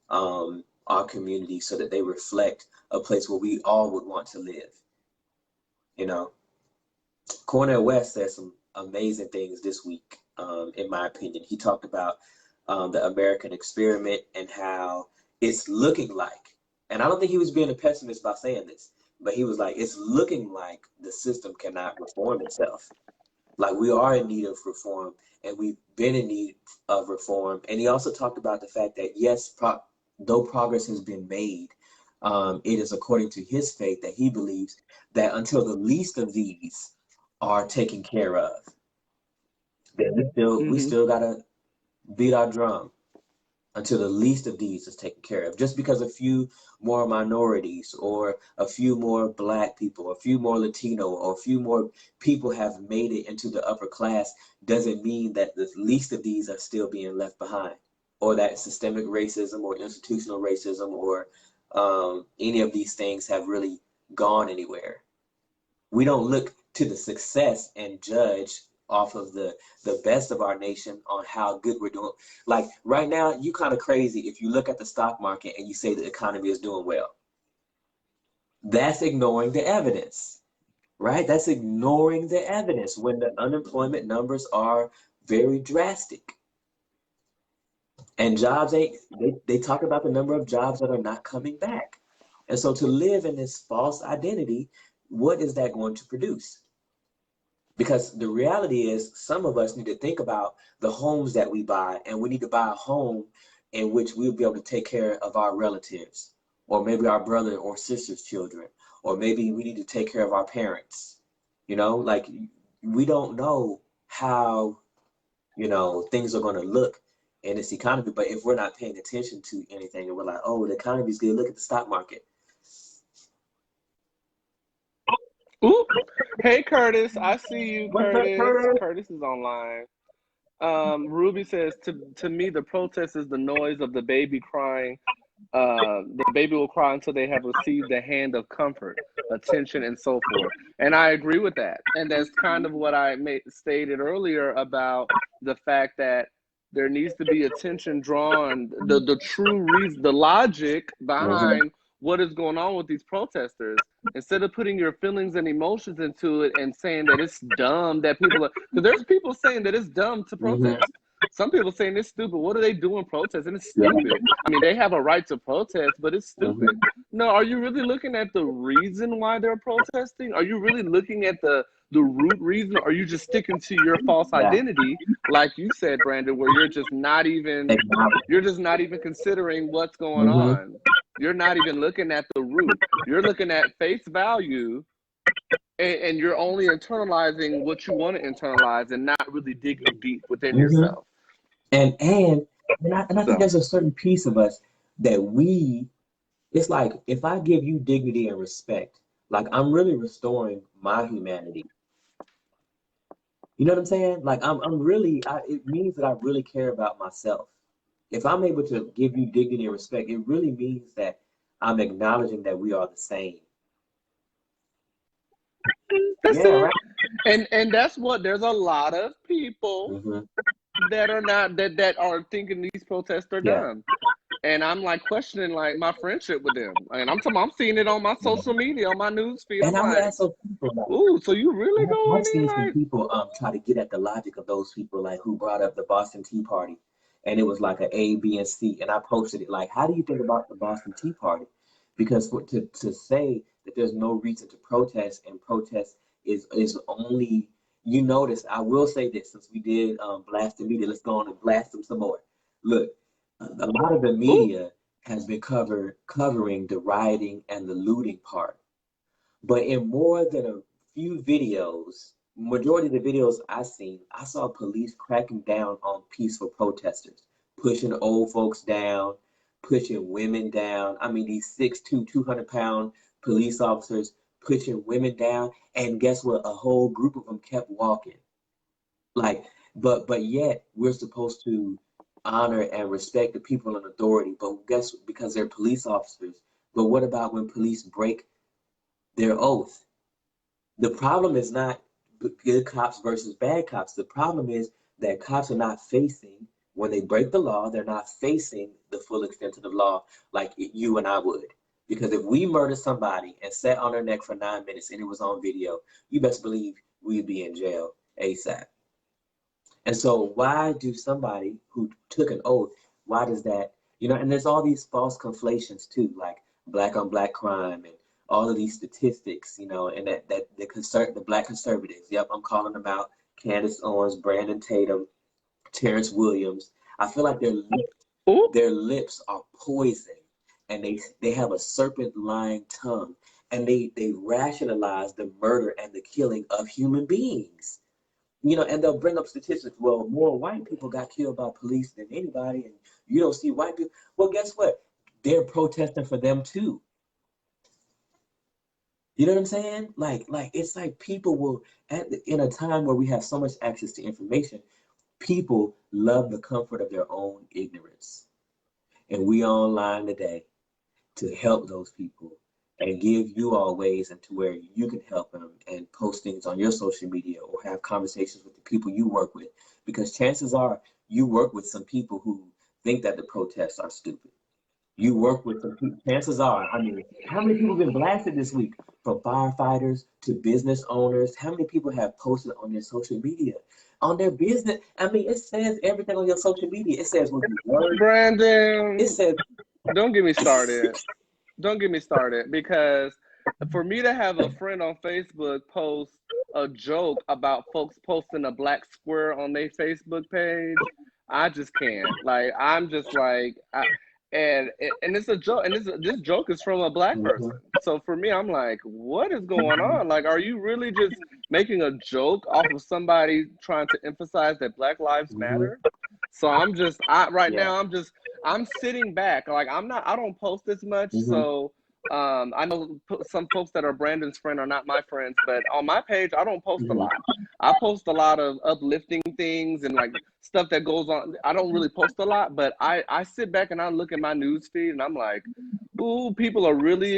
our community so that they reflect a place where we all would want to live. Cornel West said some amazing things this week, in my opinion. He talked about the American experiment and how it's looking like, and I don't think he was being a pessimist by saying this, but he was like, it's looking like the system cannot reform itself. Like, we are in need of reform, and we've been in need of reform. And he also talked about the fact that, yes, though progress has been made, it is according to his faith that he believes that until the least of these are taken care of, then we still gotta beat our drum until the least of these is taken care of. Just because a few more minorities or a few more Black people, a few more Latino, or a few more people have made it into the upper class doesn't mean that the least of these are still being left behind, or that systemic racism or institutional racism or any of these things have really gone anywhere. We don't look to the success and judge off of the best of our nation on how good we're doing. Like, right now, you kind of crazy if you look at the stock market and you say the economy is doing well. That's ignoring the evidence, right? That's ignoring the evidence when the unemployment numbers are very drastic. And jobs they talk about the number of jobs that are not coming back. And so to live in this false identity, what is that going to produce? Because the reality is, some of us need to think about the homes that we buy, and we need to buy a home in which we'll be able to take care of our relatives, or maybe our brother or sister's children, or maybe we need to take care of our parents. Like, we don't know how, things are going to look in this economy. But if we're not paying attention to anything and we're like, oh, the economy's good, look at the stock market. Ooh. Hey, Curtis, I see you, Curtis. Curtis is online. Ruby says, to me, the protest is the noise of the baby crying. The baby will cry until they have received the hand of comfort, attention, and so forth. And I agree with that. And that's kind of what I stated earlier about the fact that there needs to be attention drawn, the true reason, the logic behind what is going on with these protesters. Instead of putting your feelings and emotions into it and saying that it's dumb that people are, because there's people saying that it's dumb to protest. Some people saying it's stupid. What are they doing protesting? It's stupid. I mean, they have a right to protest, but it's stupid. No, are you really looking at the reason why they're protesting? Are you really looking at the root reason? Or are you just sticking to your false identity, like you said, Brandon, where you're just not even considering what's going on? You're not even looking at the root. You're looking at face value, and you're only internalizing what you want to internalize and not really digging deep within yourself. And And I think So there's a certain piece of us that it's like if I give you dignity and respect, like I'm really restoring my humanity. You know what I'm saying? Like I'm really, it means that I really care about myself. If I'm able to give you dignity and respect, it really means that I'm acknowledging that we are the same. that's Yeah, it. right. And that's what there's a lot of people Hmm. that are not that are thinking these protests are Yeah. dumb. And I'm like questioning like my friendship with them. And I'm seeing it on my social media, on my news feed. And I'm I would like, ask those people, like, ooh, so you really I've going in seen some like, people try to get at the logic of those people, like who brought up the Boston Tea Party, and it was like an A, B, and C, and I posted it like, how do you think about the Boston Tea Party? Because to say that there's no reason to protest and protest is only, you notice. I will say this, since we did blast the media, let's go on and blast them some more. Look, a lot of the ooh, media has been covering the rioting and the looting part. But in more than a few videos, majority of the videos I seen, I saw police cracking down on peaceful protesters, pushing old folks down, pushing women down. I mean, these 6'2", 200-pound police officers pushing women down. And guess what? A whole group of them kept walking. Like, but yet we're supposed to honor and respect the people in authority. But guess, because they're police officers. But what about when police break their oath? The problem is not good cops versus bad cops. The problem is that cops are not facing, when they break the law, they're not facing the full extent of the law like you and I would. Because if we murder somebody and sat on their neck for 9 minutes and it was on video, you best believe we'd be in jail ASAP. And so why do somebody who took an oath, why does that, and there's all these false conflations too, like black on black crime and all of these statistics, and that the black conservatives, yep, I'm calling them out, Candace Owens, Brandon Tatum, Terrence Williams. I feel like ooh. their lips are poison and they have a serpent lying tongue, and they rationalize the murder and the killing of human beings. And they'll bring up statistics. Well, more white people got killed by police than anybody, and you don't see white people. Well, guess what? They're protesting for them too. You know what I'm saying? Like it's like people will, in a time where we have so much access to information, people love the comfort of their own ignorance. And we are online today to help those people and give you all ways into where you can help them and post things on your social media or have conversations with the people you work with. Because chances are you work with some people who think that the protests are stupid. You work with some people. Chances are, I mean, how many people have been blasted this week? From firefighters to business owners. How many people have posted on their social media? On their business. I mean, it says everything on your social media. It says when you work. It Brandon, says, don't get me started. Don't get me started because for me to have a friend on Facebook post a joke about folks posting a black square on their Facebook page, I just can't. Like I'm just like, and it's a joke, and this joke is from a black mhm, person. So for me, I'm like, what is going on? Like, are you really just making a joke off of somebody trying to emphasize that Black Lives mhm, Matter? So right yeah. now I'm sitting back. Like I don't post as much. Mhm, So I know some folks that are Brandon's friend are not my friends, but on my page I don't post a mhm. lot. I post a lot of uplifting things and like stuff that goes on. I don't really post a lot, but I sit back and I look at my news feed and I'm like, ooh, people are really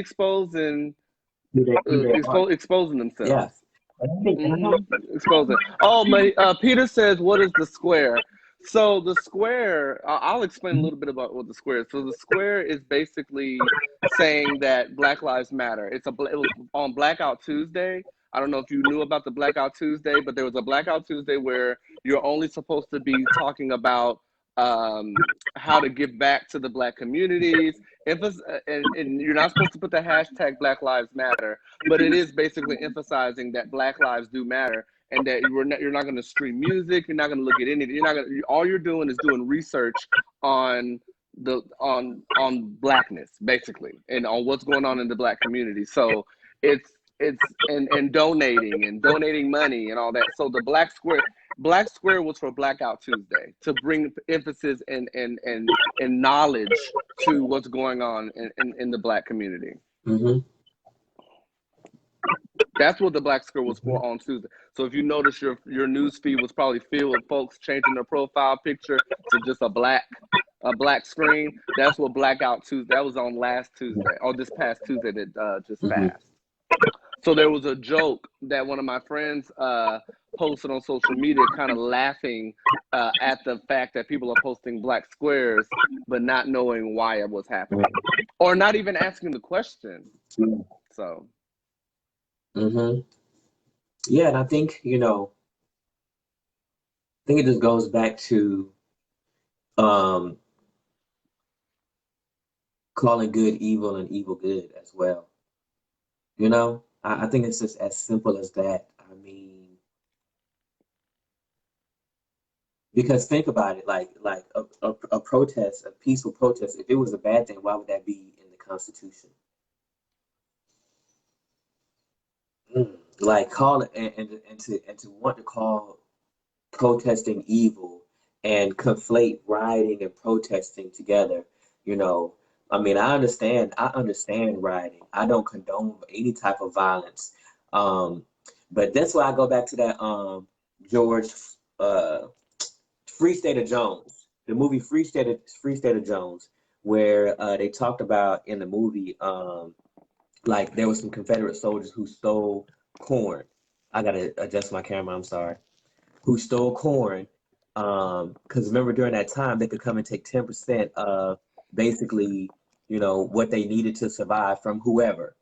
Who they are. exposing Yeah. themselves. And I don't, Expose it. Oh, my Peter says, "What is the square?" So the square, I'll explain a mhm, little bit about what the square is. So the square is basically saying that Black Lives Matter. It was on Blackout Tuesday. I don't know if you knew about the Blackout Tuesday, but there was a Blackout Tuesday where you're only supposed to be talking about how to give back to the Black communities. And you're not supposed to put the hashtag Black Lives Matter, but it is basically emphasizing that Black lives do matter and that you're not going to stream music, you're not going to look at anything, you're not going to, all you're doing is doing research on on blackness basically and on what's going on in the Black community. So it's it's and donating money and all that. So the Black Square was for Blackout Tuesday, to bring emphasis and knowledge to what's going on in the Black community. Mm-hmm. That's what the Black Square was Mm-hmm. for on Tuesday. So if you notice, your news feed was probably filled with folks changing their profile picture to just a black screen. That's what Blackout Tuesday. That was on last Tuesday, or this past Tuesday that just Mm-hmm. passed. So there was a joke that one of my friends posted on social media, kind of laughing at the fact that people are posting black squares, but not knowing why it was happening, or not even asking the question. So. Mm-hmm. Yeah, and I think, I think it just goes back to calling good evil and evil good as well. I think it's just as simple as that. I mean, because think about it, like a protest, a peaceful protest, if it was a bad thing, why would that be in the Constitution? Like call it and to want to call protesting evil and conflate rioting and protesting together, you know. I mean, I understand rioting. I don't condone any type of violence. Um, but that's why I go back to that George uh Free State of Jones, the movie Free State of Jones, where they talked about in the movie like there was some Confederate soldiers who stole corn. I gotta adjust my camera, I'm sorry. Who stole corn. Because remember during that time they could come and take 10% of basically, what they needed to survive from whoever,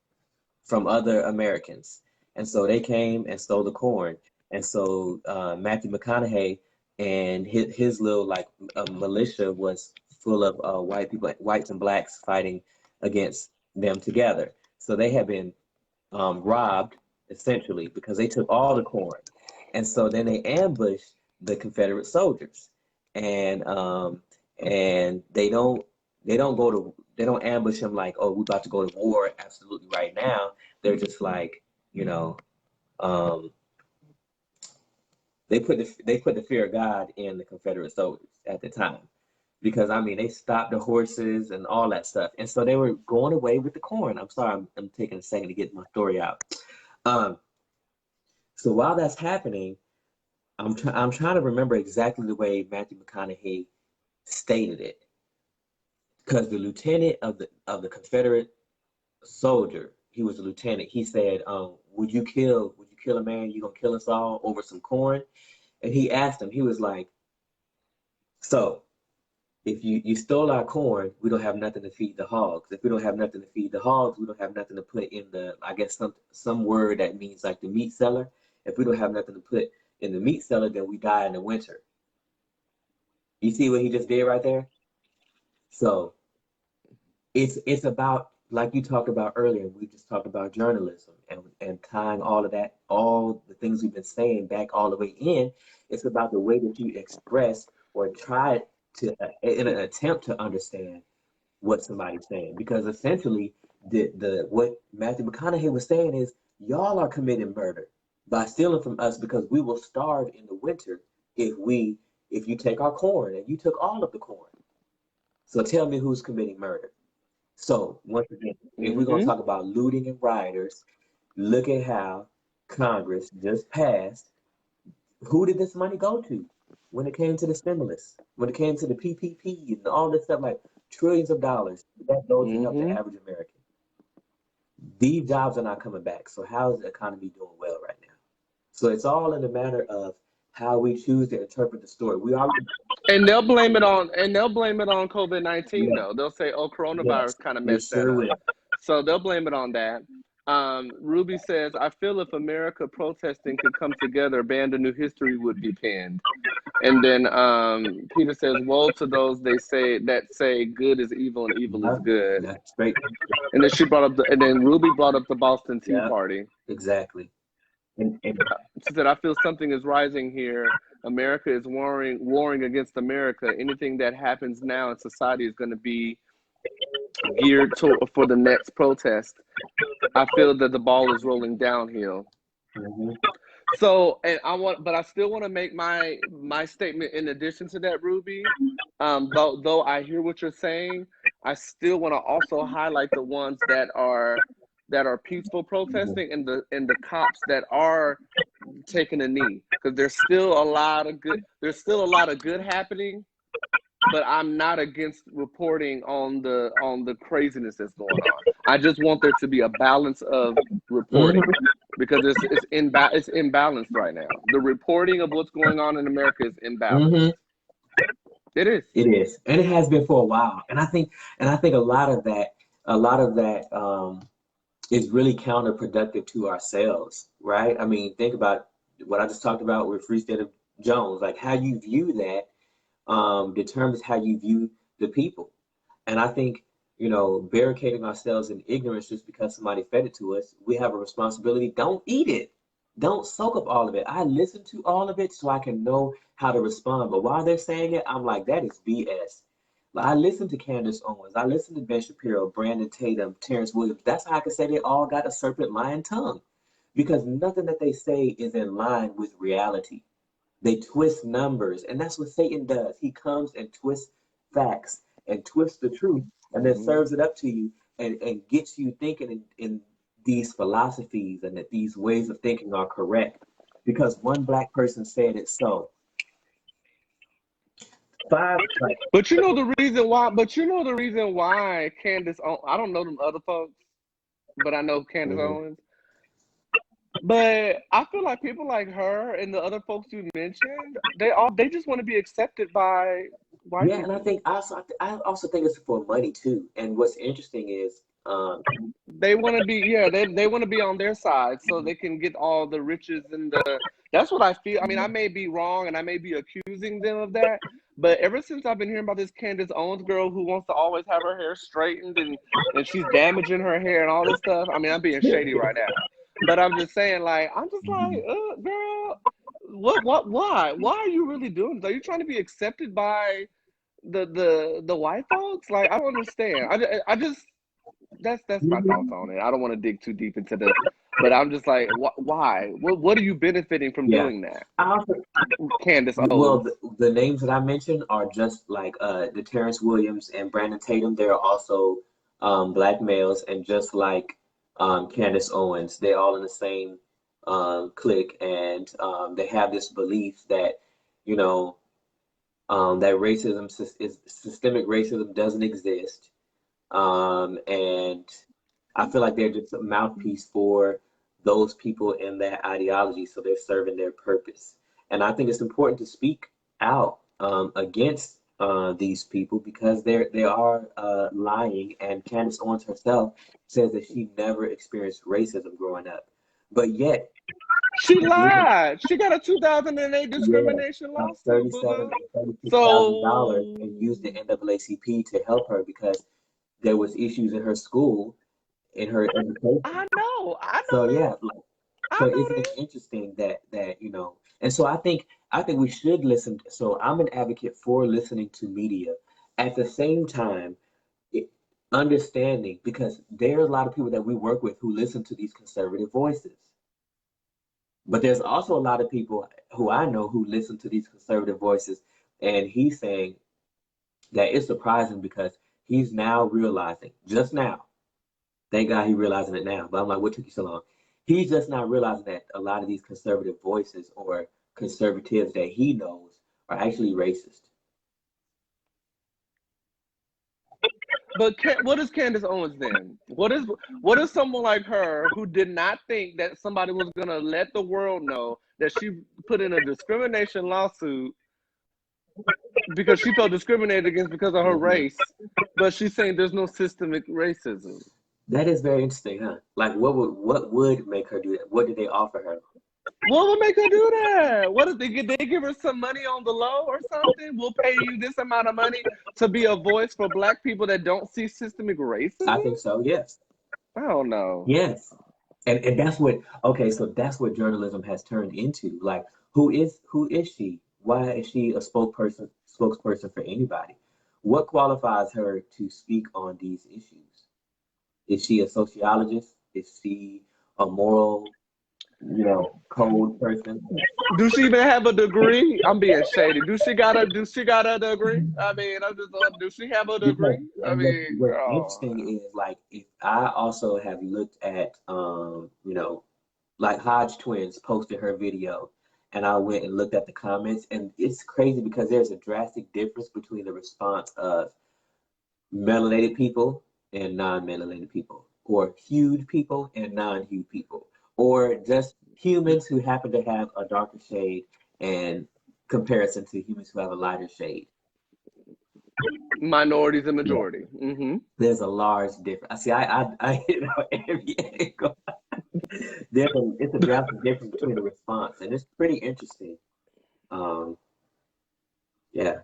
from other Americans. And so they came and stole the corn. And so Matthew McConaughey and his little like militia was full of white people, whites and blacks fighting against them together. So they had been robbed essentially because they took all the corn. And so then they ambushed the Confederate soldiers. And they don't ambush them like, oh, we're about to go to war absolutely right now. They're just like, you know, um, they put the fear of God in the Confederate soldiers at the time. Because I mean they stopped the horses and all that stuff. And so they were going away with the corn. I'm sorry, I'm taking a second to get my story out. Um, so while that's happening, I'm trying to remember exactly the way Matthew McConaughey stated it, because the lieutenant of the Confederate soldier, he was a lieutenant. He said, "Would you kill a man? You gonna kill us all over some corn?" And he asked him. He was like, "So if you stole our corn, we don't have nothing to feed the hogs. If we don't have nothing to feed the hogs, we don't have nothing to put in the, I guess some word that means like the meat cellar. If we don't have nothing to put in the meat cellar, then we die in the winter." You see what he just did right there? So it's about, like you talked about earlier, we just talked about journalism and tying all of that, all the things we've been saying back all the way in. It's about the way that you express or try to in an attempt to understand what somebody's saying. Because essentially the what Matthew McConaughey was saying is y'all are committing murder by stealing from us, because we will starve in the winter if you take our corn, and you took all of the corn. So tell me who's committing murder. So once again, if we're gonna Mm-hmm. talk about looting and rioters, look at how Congress just passed. Who did this money go to when it came to the stimulus? When it came to the PPP and all this stuff, like trillions of dollars that goes to help the Mm-hmm. average American. These jobs are not coming back. So how is the economy doing well right now? So it's all in the matter of how we choose to interpret the story. We already, And they'll blame it on COVID-19 yeah, though. They'll say, "Oh, yes, coronavirus kind of they messed that sure up." will. So they'll blame it on that. Ruby says, "I feel if America protesting could come together, a band of new history would be penned." And then Peter says, "Woe to those that say good is evil and evil is Yeah, good." that's great. And then and then Ruby brought up the Boston Tea Yeah, Party. exactly. And She said, "I feel something is rising here. America is warring against America. Anything that happens now in society is going to be geared for the next protest." I feel that the ball is rolling downhill. Mm-hmm. So, and but I still want to make my statement in addition to that, Ruby. Though I hear what you're saying, I still want to also highlight the ones that are peaceful protesting and the cops that are taking a knee, because there's still a lot of good. There's still a lot of good happening, but I'm not against reporting on the craziness that's going on. I just want there to be a balance of reporting, because it's imbalanced right now. The reporting of what's going on in America is imbalanced. Mm-hmm. It is. It is, and it has been for a while. And I think a lot of that is really counterproductive to ourselves, right? I mean, think about what I just talked about with Free State of Jones. Like, how you view that determines how you view the people. And I think, barricading ourselves in ignorance just because somebody fed it to us, we have a responsibility. Don't eat it. Don't soak up all of it. I listen to all of it so I can know how to respond. But while they're saying it, I'm like, that is BS. Like, I listen to Candace Owens. I listen to Ben Shapiro, Brandon Tatum, Terrence Williams. That's how I can say they all got a serpent lion tongue, because nothing that they say is in line with reality. They twist numbers, and that's what Satan does. He comes and twists facts and twists the truth, and then Mm-hmm. serves it up to you and gets you thinking in these philosophies and that these ways of thinking are correct because one black person said it so. Five, like, But you know the reason why. But you know the reason why Candace. I don't know them other folks, but I know Candace mhm. Owens. But I feel like people like her and the other folks you mentioned, they just want to be accepted by white Yeah, and I people. think I also think it's for money too. And what's interesting is, They want to be, yeah, they want to be on their side so they can get all the riches and the. That's what I feel. I mean, I may be wrong and I may be accusing them of that, but ever since I've been hearing about this Candace Owens girl who wants to always have her hair straightened and she's damaging her hair and all this stuff. I mean, I'm being shady right now, but I'm just saying, like, I'm just like, girl, why are you really doing this? Are you trying to be accepted by the white folks? Like, I don't understand. I just that's my thoughts on it. I don't want to dig too deep into but I'm just like, why? What are you benefiting from yeah. doing that, I also Candace Well, Owens? the names that I mentioned are just like the Terrence Williams and Brandon Tatum. They're also black males, and just like Candace Owens, they're all in the same clique, and they have this belief that you know that systemic racism doesn't exist, and I feel like they're just a mouthpiece for those people in that ideology, so they're serving their purpose. And I think it's important to speak out against these people because they are lying. And Candace Owens herself says that she never experienced racism growing up, but yet, She yeah, lied. She got a 2008 yeah, discrimination lawsuit, boo $37 boo. and $36,000, So and used the NAACP to help her because there was issues in her school in her education. I So know yeah, this. like, I so know isn't it this. interesting that and so I think we should listen. So I'm an advocate for listening to media. At the same time, it, understanding because there are a lot of people that we work with who listen to these conservative voices. But there's also a lot of people who I know who listen to these conservative voices, and he's saying that it's surprising because he's now realizing, just now, thank God he realizing it now. But I'm like, what took you so long? He's just not realizing that a lot of these conservative voices or conservatives that he knows are actually racist. But what is Candace Owens then? What is someone like her who did not think that somebody was gonna let the world know that she put in a discrimination lawsuit because she felt discriminated against because of her Mhm. race, but she's saying there's no systemic racism? That is very interesting, huh? Like, what would make her do that? What did they offer her? What would make her do that? What if they give her some money on the low or something? We'll pay you this amount of money to be a voice for black people that don't see systemic I racism? think so. Yes, I don't know. yes, and that's what. Okay, so that's what journalism has turned into. Like, who is she? Why is she a spokesperson for anybody? What qualifies her to speak on these issues? Is she a sociologist? Is she a moral, cold person? Do she even have a degree? I'm being shady. Do she got a degree? I mean, I'm just do she have a Because degree? I and mean, what's oh. interesting is like if I also have looked at like Hodge Twins posted her video and I went and looked at the comments and it's crazy because there's a drastic difference between the response of melanated people and non-melanated people, or hued people and non-hued people, or just humans who happen to have a darker shade in comparison to humans who have a lighter shade. Minorities and Yeah, majority. Mm-hmm. there's a large difference. See, I hit on every angle. It's a drastic difference between the response, and it's pretty interesting. Um, yeah,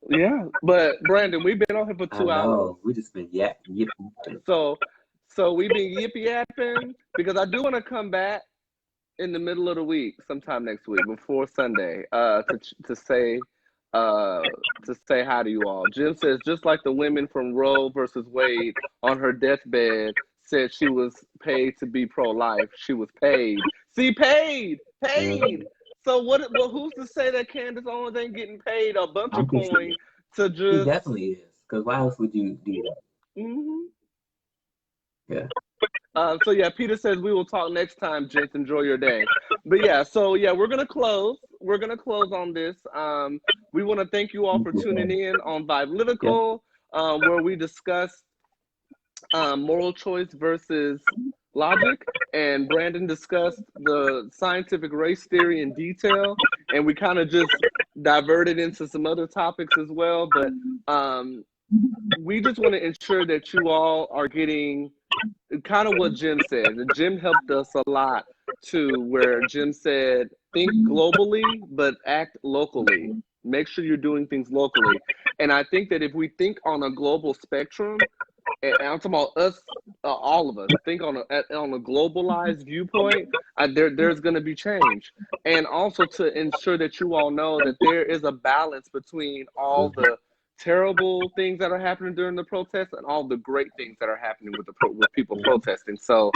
Yeah, but Brandon, we've been on here for I 2 hours. know. We just been yapping. So we've been yippee yapping because I do want to come back in the middle of the week, sometime next week before Sunday, to say hi to you all. Jim says just like the women from Roe versus Wade on her deathbed said she was paid to be pro-life. She was paid. See, paid. Mhm. So what? Well, who's to say that Candace Owens ain't getting paid a bunch I of think coin to she just? definitely is. Because why else would you do that? Mm-hmm. Yeah. So yeah, Peter says we will talk next time, gents. Enjoy your day. But yeah, so yeah, we're gonna close. We're gonna close on this. We want to thank you all for tuning in on Yeah. VIBELYTICAL, where we discuss moral choice versus logic, and Brandon discussed the scientific race theory in detail, and we kind of just diverted into some other topics as well. But we just want to ensure that you all are getting kind of what Jim said. And Jim helped us a lot too, where Jim said, think globally, but act locally. Make sure you're doing things locally. And I think that if we think on a global spectrum, and I'm talking about us, all of us, think on a globalized viewpoint, there's going to be change. And also to ensure that you all know that there is a balance between all the terrible things that are happening during the protests and all the great things that are happening with people protesting. So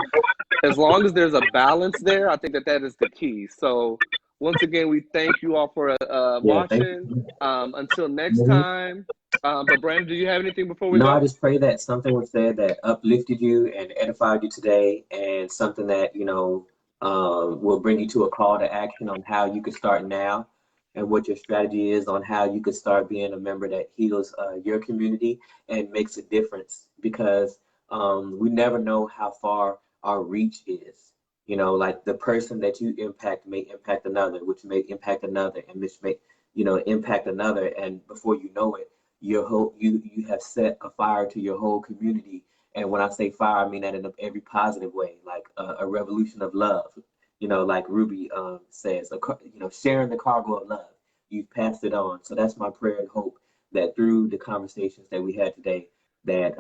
as long as there's a balance there, I think that is the key. So once again, we thank you all for Yeah. Thank watching. you. Until next Mhm. time. But Brandon, do you have anything before we No, I go? just pray that something was said that uplifted you and edified you today, and something that, will bring you to a call to action on how you could start now and what your strategy is on how you could start being a member that heals your community and makes a difference because we never know how far our reach is. Like the person that you impact may impact another, which may impact another, and which may, impact another. And before you know it, your whole you have set a fire to your whole community. And when I say fire, I mean that in every positive way, like a revolution of love. Like Ruby says, sharing the cargo of love. You've passed it on. So that's my prayer and hope that through the conversations that we had today, that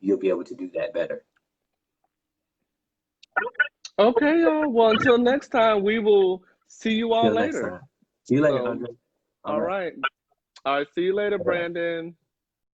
you'll be able to do that better. Okay, y'all. Well, until next time, we will see you all Till next later. time. See you later, So, Andre. All all right. right. All right. See you later, Bye-bye. Brandon.